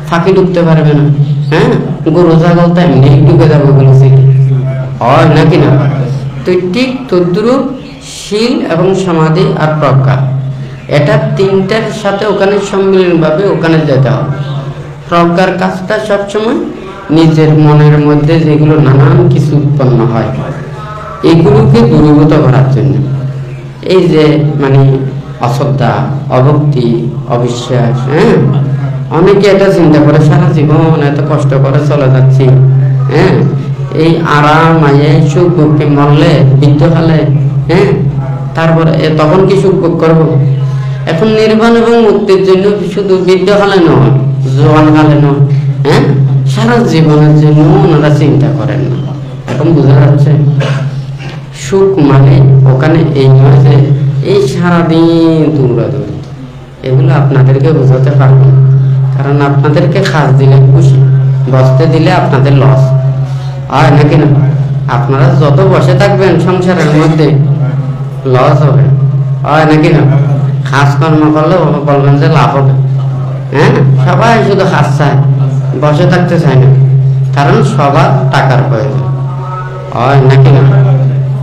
ফাঁকি ঢুকতে পারবে না। হ্যাঁ, গরু ছাগল তো এমনি ঢুকে যাবে ওগুলো সিটি, হয় নাকি না? তো ঠিক তদ্রুপ শীল এবং সমাধি আর প্রজ্ঞা, এটা তিনটার সাথে ওখানে সম্মিলনভাবে ওখানে যেতে হবে। প্রজ্ঞার কাজটা সবসময় নিজের মনের মধ্যে যেগুলো নানান কিছু উৎপন্ন হয় এগুলোকে দূরীভূত করার জন্য, এই যে মানে অশ্রদ্ধা, অভক্তি, অবিশ্বাস, হ্যাঁ, অনেকে এটা চিন্তা করে সারা জীবন এত কষ্ট করে চলে যাচ্ছি, হ্যাঁ, এই আরাম আয়ে সুখ ভোগকে মরলে বৃদ্ধ কালে, হ্যাঁ, তারপরে তখন কি সুখ ভোগ করবো? এখন নির্বাণ এবং মুক্তির জন্য শুধু বৃদ্ধ কালে নয়, জোয়ান কালে নয়, হ্যাঁ, সারা জীবনের জন্য ওনারা চিন্তা করেন না। এখন বোঝা যাচ্ছে সুখ মানে ওখানে এই নয় যে এই সারাদিন দৌড়াদৌড়ি, এগুলো আপনাদেরকে বোঝাতে পারবো না। কারণ আপনাদেরকে খাস দিলে খুশি, বসতে দিলে আপনাদের লস হয় নাকি না? আপনারা যত বসে থাকবেন সংসারের মধ্যে লস হবে, হয় নাকি না? খাস কর্ম করলে বলবেন যে লাভ হবে। হ্যাঁ, সবাই শুধু খাস চায়, বসে থাকতে চায় না। কারণ সবার টাকার প্রয়োজন, হয় নাকি না?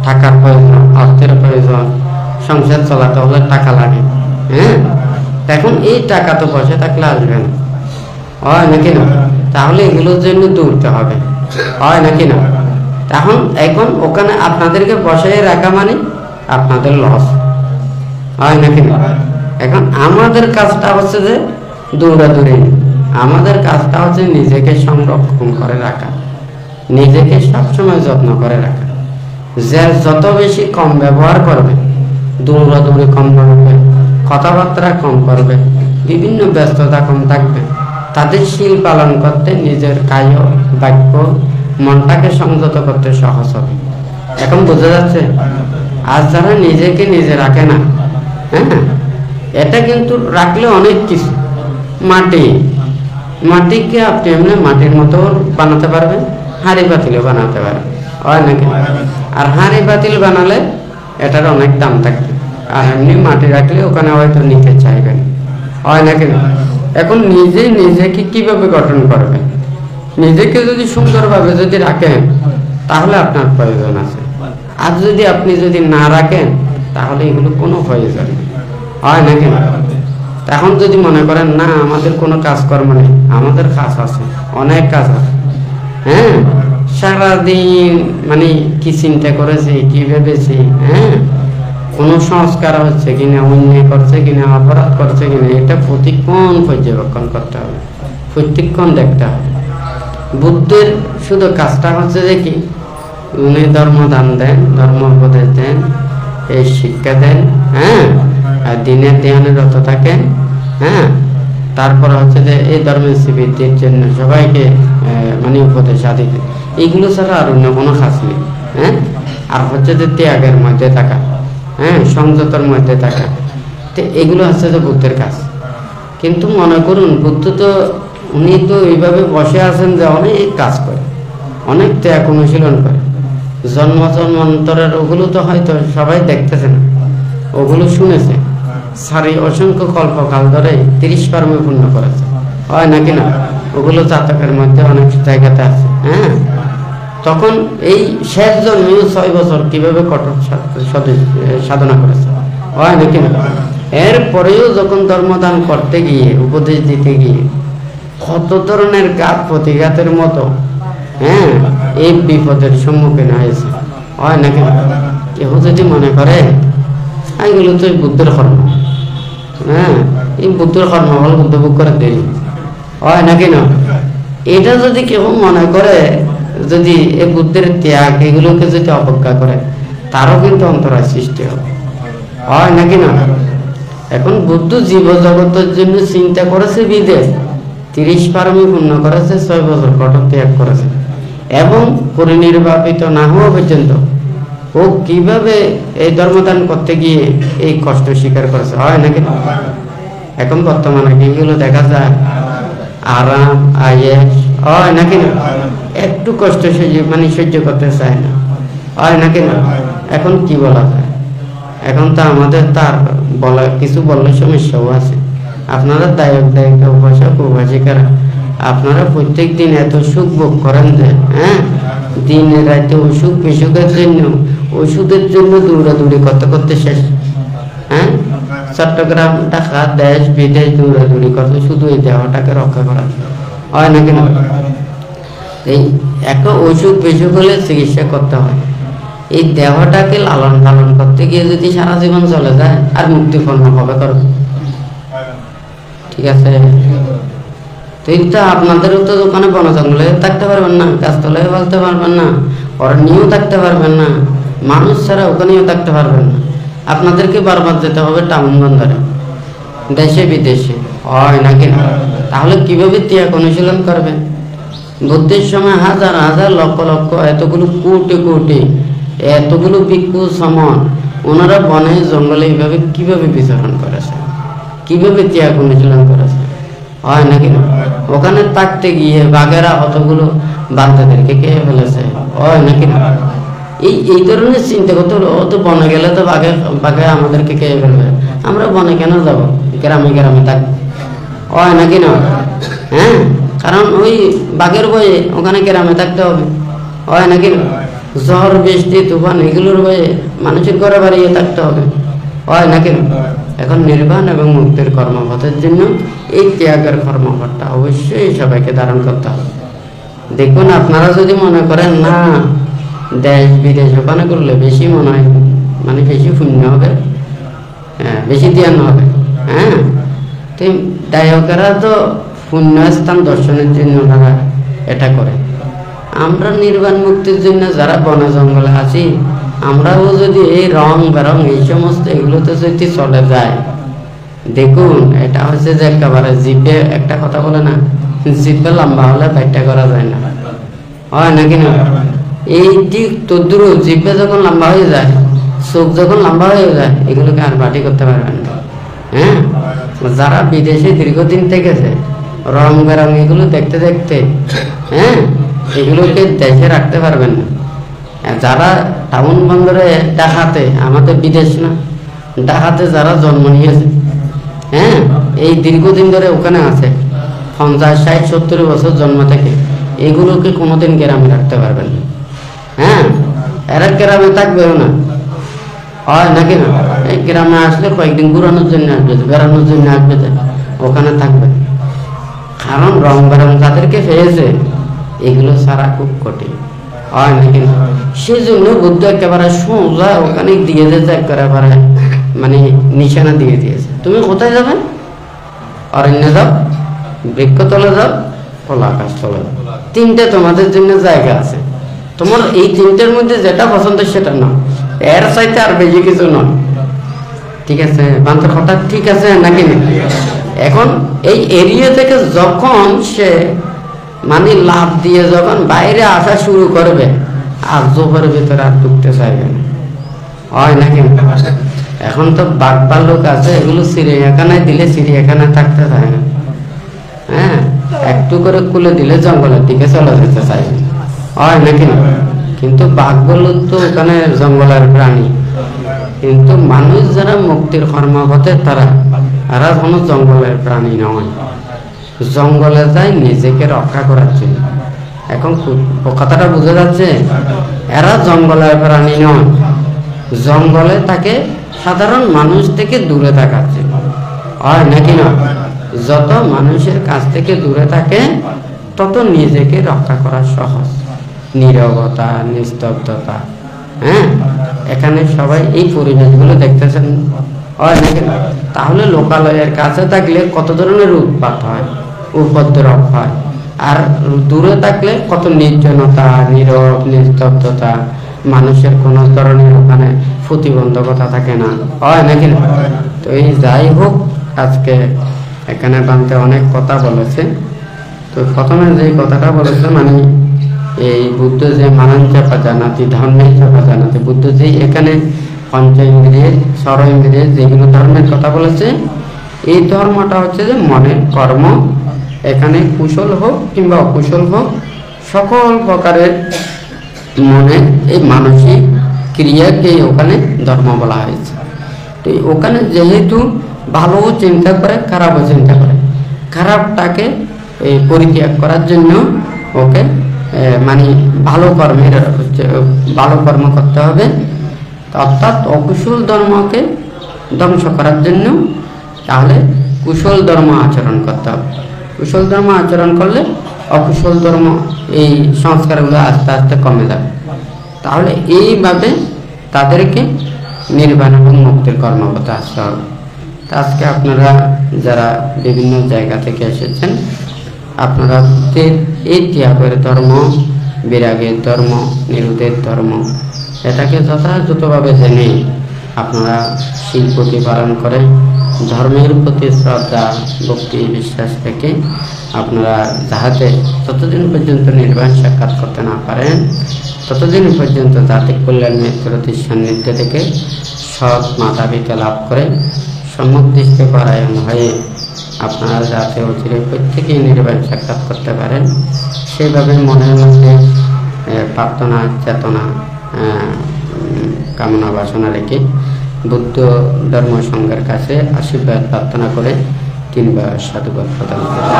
টাকার প্রয়োজন, অর্থের প্রয়োজন, সংসার চালাতে হলে টাকা লাগে। হ্যাঁ, এখন এই টাকা তো বসে থাকলে আসবে না, হয় নাকি না? তাহলে এগুলোর জন্য দৌড়তে হবে, হয় নাকি না? এখন ওখানে আপনাদেরকে বসাই রাখা মানে আপনাদের লস, হয় নাকি না? এখন আমাদের কাজটা হচ্ছে যে দৌড়াদৌড়ি, আমাদের কাজটা হচ্ছে নিজেকে সংরক্ষণ করে রাখা, নিজেকে সবসময় যত্ন করে রাখা। যে যত বেশি কম ব্যবহার করবে, দৌড়াদৌড়ি কম করবে, কথাবার্তা কম করবে, বিভিন্ন ব্যস্ততা কম থাকবে, তাদের শীল পালন করতে নিজের কায় বাক্য মনটাকে সংযত করতে সহজ হবে। এখন বোঝা যাচ্ছে? আর যারা নিজেকে নিজে রাখে না, হ্যাঁ, এটা কিন্তু রাখলে অনেক কিছু, মাটিকে আপনি এমনি মাটির মতো বানাতে পারবেন, হাঁড়ি পাতিলও বানাতে পারবেন, হয় নাকি? আর হাঁড়ি পাতিল বানালে এটার অনেক দাম থাকবে, আর এমনি মাটি রাখলে ওখানে হয়তো নিতে চাইবেন, হয় নাকি? এখন নিজেকে কিভাবে গঠন করবেন? নিজেকে যদি সুন্দরভাবে যদি রাখেন তাহলে আপনার প্রয়োজন আছে, আর যদি আপনি যদি না রাখেন তাহলে এগুলো কোনো প্রয়োজন নেই, হয় নাকি? এখন যদি মনে করেন না আমাদের কোনো কাজকর্ম নেই, আমাদের কাজ আছে, অনেক কাজ আছে। হ্যাঁ, সারাদিন মানে কি চিন্তা করেছি, কি ভেবেছি, হ্যাঁ, কোনো সংস্কার হচ্ছে কিনা, অন্যায় করছে কিনা, অপরাধ করছে কিনা, এটা প্রতিক্ষণ পর্যবেক্ষণ করতে হবে, প্রতিক্ষণ দেখতে হবে। বুদ্ধের শুধু কাজটা হচ্ছে যে কি, উনি ধর্মদান দেন, ধর্ম উপদেশ দেন, এই শিক্ষা দেন, হ্যাঁ, আর দিনের ধ্যানে রত থাকেন, হ্যাঁ, তারপর হচ্ছে যে এই ধর্মের বৃদ্ধির জন্য সবাইকে মানে উপদেশ আদি দেন। এইগুলো ছাড়া আর অন্য কোনো কাজ নেই। হ্যাঁ, আর হচ্ছে যে ত্যাগের মধ্যে থাকা, হ্যাঁ, সংযতর মধ্যে থাকা, তো এগুলো হচ্ছে যে বুদ্ধের কাজ। কিন্তু মনে করুন বুদ্ধ তো উনি তো এইভাবে বসে আছেন যে অনেক কাজ করে, অনেক ত্যাগ অনুশীলন করে, জন্মান্তরের ওগুলো তো হয়তো সবাই দেখতেছে না, ওগুলো শুনেছে, সারি অসংখ্য কল্পকাল ধরে 30 পারমে পূর্ণ করেছে, হয় নাকি না? ওগুলো জাতকের মধ্যে অনেক জায়গাতে আছে। হ্যাঁ, তখন এই শেষ জন্মেও 6 বছর কিভাবে কঠোর সাধনা করেছে, হয় নাকি না? এরপরেও যখন ধর্মদান করতে গিয়ে, উপদেশ দিতে গিয়ে কত ধরনের ঘাত প্রতিঘাতের মতো হ্যাঁ এই বিপদের সম্মুখীন হয়েছে, হয় নাকি? কেউ যদি মনে করে এগুলো তো বুদ্ধের কর্ম, হ্যাঁ এই বুদ্ধের কর্ম বল বুদ্ধ ভোগ করে দেরি, হয় নাকি না? এটা যদি কেউ মনে করে, যদি এই বুদ্ধের ত্যাগ এগুলোকে যদি অবজ্ঞা করে, তারও কিন্তু অন্তরায় সৃষ্টি হবে, হয় নাকি না? এখন বুদ্ধ জীব জগতের জন্য চিন্তা করেছে বিদেশ 30 পারমি পূর্ণ করেছে, 6 বছর কঠোর ত্যাগ করেছে, এবং পরিনির্বাপিত না হওয়া পর্যন্ত ও কিভাবে এই ধর্মদান করতে গিয়ে এই কষ্ট স্বীকার করেছে, হয় নাকি? এখন বর্তমানে এগুলো দেখা যায় আরাম আয়েস, হয় নাকি না? একটু কষ্ট সহ্য করতে চায় না, হয় নাকি না? এখন কি বলা যায়? এখন তো আমাদের তার বলা কিছু বললে সমস্যাও আছে। আপনারা দায়িকা উপাসক উপাসিকারা আপনারা প্রত্যেক দিন এত সুখ ভোগ করেন যে হ্যাঁ দিনে রাতে অসুখ বিসুখের জন্য, ওষুধের জন্য দৌড়াদৌড়ি করতে করতে শেষ। হ্যাঁ, চট্টগ্রাম ঢাকা দেশ বিদেশ দৌড়াদৌড়ি করতে শুধু এই দেহটাকে রক্ষা করা, হয় নাকি না? এই একটা অসুখ বিসুখ হলে চিকিৎসা করতে হয়, এই দেহটাকে লালন পালন করতে গিয়ে যদি সারা জীবন চলে যায় আর মুক্তিপূর্ণ হবে করবে, ঠিক আছে? তো আপনাদেরও তো ওখানে বন জঙ্গলে থাকতে পারবেন না, গাছতলায় বলতে পারবেন না, অরণ্যেও থাকতে পারবেন না, মানুষ ছাড়া ওখানেও থাকতে পারবেন না। আপনাদেরকে বারবার যেতে হবে টাউন বন্দরে, দেশে বিদেশে, হয় নাকি না? তাহলে কিভাবে ত্যাগ অনুশীলন করবেন? বুদ্ধের সময় হাজার হাজার লক্ষ লক্ষ এতগুলো কোটি কোটি এতগুলো ভিক্ষু সমন ওনারা বনে জঙ্গলে এইভাবে কিভাবে বিচরণ করেছে, কিভাবে ত্যাগ অনুশীলন করেছে, হয় নাকি না? ওখানে থাকতে গিয়ে বাঘেরা অতগুলো বাচ্চাদেরকে খেয়ে ফেলেছে, হয় নাকি না? এই ধরনের চিন্তা করতে হলো, ও তো বনে গেলে তো বাঘে আমাদেরকে খেয়ে ফেলবে, আমরা বনে কেন যাব, গ্রামে গ্রামে থাকবো, হয় নাকি না? হ্যাঁ, কারণ ওই বাঘের ভয়ে ওখানে গ্রামে থাকতে হবে, হয় নাকি না? ঝড় বৃষ্টি তুফান এগুলোর ভয়ে মানুষের ঘরে বাড়িয়ে থাকতে হবে, হয় নাকি না? এখন নির্বাণ এবং মুক্তির কর্মপথের জন্য এই ত্যাগের কর্মপথটা অবশ্যই সবাইকে ধারণ করতে হবে। দেখুন, আপনারা যদি মনে করেন না দেশ বিদেশ ওখানে করলে বেশি মনে হয় মানে বেশি পুণ্য হবে, হ্যাঁ বেশি ধ্যান হবে, হ্যাঁ তো দায়কেরা তো পুণ্য স্থান দর্শনের জন্য তারা এটা করে। আমরা নির্বাণ মুক্তির জন্য যারা বনে জঙ্গলে আছি, আমরাও যদি এই রং বেরং এই সমস্ত এগুলোতে যদি চলে যায়, দেখুন এটা হচ্ছে যে একেবারে জিভে একটা কথা বলে না, জিভে লম্বা হলে ব্যাখ্যা করা যায় না, হয় নাকি না? এই দিক তদ্রু জিভে যখন লম্বা হয়ে যায়, চোখ যখন লম্বা হয়ে যায়, এগুলোকে আর বাটি করতে পারবেন না। হ্যাঁ, যারা বিদেশে দীর্ঘদিন থেকেছে রং বেরং এগুলো দেখতে দেখতে হ্যাঁ এগুলোকে দেশে রাখতে পারবেন না। যারা টাউন বন্দরে ঢাকাতে, আমাদের বিদেশ না, ঢাকাতে যারা জন্ম নিয়েছে হ্যাঁ এই দীর্ঘদিন ধরে ওখানে আছে, 50, 60, 70 বছর জন্ম থেকে, এগুলোকে কোনোদিন গ্রামে রাখতে পারবেন না। হ্যাঁ, এরা গ্রামে থাকবেও না, হয় নাকি না? এই গ্রামে আসলে কয়েকদিন ঘুরানোর জন্য আসবে, বেড়ানোর জন্য আসবে, ওখানে থাকবে, কারণ রং বেরং তাদেরকে পেয়েছে, এগুলো ছাড়া খুব কঠিন, হয় নাকি না? সেই জন্য বুদ্ধ একেবারে সোজা ওখানে দিয়ে যেতে একেবারে মানে নিশানা দিয়ে দিয়েছে, তুমি কোথায় যাবে? অরণ্যে যাও, বৃক্ষতলে যাও, খোলা আকাশ তলে যাও, 3টে তোমাদের জন্য জায়গা আছে, তোমার এই 3টের মধ্যে যেটা পছন্দ সেটা নাও, এর চাইতে আর বেশি কিছু নয়, ঠিক আছে? বান্তর কথা ঠিক আছে নাকি না? এখন এই এরিয়া থেকে যখন সে মানে লাভ দিয়ে যখন বাইরে আসা শুরু করবে, আর জোপের ভিতরে আর ঢুকতে চাইবে না, হয় নাকি? এখন তো বাঘ ভাল্লুক আছে, এগুলো চিড়িয়াখানায় দিলে চিড়িয়াখানায় থাকতে চায় না, হ্যাঁ একটু করে খুলে দিলে জঙ্গলের দিকে চলে যেতে চাইবে, হয় নাকি? কিন্তু বাঘ ভাল্লুক তো ওখানে জঙ্গলের প্রাণী, কিন্তু মানুষ যারা মুক্তির কর্মপথে তারা কোনো জঙ্গলের প্রাণী নয়, জঙ্গলে যায় নিজেকে রক্ষা করার জন্য। এখন কথাটা বোঝা যাচ্ছে, এরা জঙ্গলের প্রাণী নয়, জঙ্গলে তাকে সাধারণ মানুষ থেকে দূরে থাকার জন্য হয় নাকি না? যত মানুষের কাছ থেকে দূরে থাকে তত নিজেকে রক্ষা করা সহজ। নীরবতা, নিস্তব্ধতা, হ্যাঁ, এখানে সবাই এই পরিবেশগুলো দেখতেছেন, হয় নাকি? তাহলে লোকালয়ের কাছে থাকলে কত ধরনের উৎপাত হয়, উপদ্রব হয়, আর দূরে থাকলে কত নির্জনতা, নীরব, নিস্তব্ধতা, মানুষের কোনো ধরনের ওখানে প্রতিবন্ধকতা থাকে না, হয় নাকি? তো এই যাই হোক, আজকে এখানে বানতে অনেক কথা বলেছে। তো প্রথমে যে কথাটা বলেছে, মানে এই বুদ্ধ যে মানন চাপা জানাতি, ধর্মের চাপা জানাতি, বুদ্ধ যে এখানে পঞ্চ ইন্দ্রিয়, ষড় ইন্দ্রিয় যেগুলো ধর্মের কথা বলেছে, এই ধর্মটা হচ্ছে যে মনের কর্ম, এখানে কুশল হোক কিংবা অকুশল হোক, সকল প্রকারের মনে এই মানসিক ক্রিয়াকে ওখানে ধর্ম বলা হয়েছে। তো ওখানে যেহেতু ভালো চিন্তা করে, খারাপও চিন্তা করে, খারাপটাকে পরিত্যাগ করার জন্য ওকে মানে ভালো কর্ম করতে হবে, অর্থাৎ অকুশল ধর্মকে ধ্বংস করার জন্য তাহলে কুশল ধর্ম আচরণ করতে হবে। কুশল ধর্ম আচরণ করলে অকুশল ধর্ম এই সংস্কারগুলো আস্তে আস্তে কমে যাবে। তাহলে এইভাবে তাদেরকে নির্বাণ এবং মুক্তির কর্মপথে আসতে হবে। আজকে আপনারা যারা বিভিন্ন জায়গা থেকে এসেছেন, আপনারা এই ত্যাগের ধর্ম, বিরাগের ধর্ম, নিরোধের ধর্ম, এটাকে যথাযথভাবে জেনে আপনারা শিল্পটি পালন করে ধর্মের প্রতি শ্রদ্ধা, ভক্তি, বিশ্বাস থেকে আপনারা যাহাতে ততদিন পর্যন্ত নির্বাণ সাক্ষাৎ করতে না পারেন, ততদিন পর্যন্ত জাতির কল্যাণ মিত্রতির সান্নিধ্য থেকে সৎ মাতা পিতা লাভ করে সমুদ্দিষ্ট পরায়ণ হয়ে আপনারা যাতে অচিরে প্রত্যেকেই নির্বাণ সাক্ষাৎ করতে পারেন, সেইভাবে মনের মধ্যে প্রার্থনা, চেতনা, কামনা বাসনা রেখে বুদ্ধ ধর্ম সংঘের কাছে আশীর্বাদ প্রার্থনা করে 3 বার সাধুবাদ প্রদান করেন।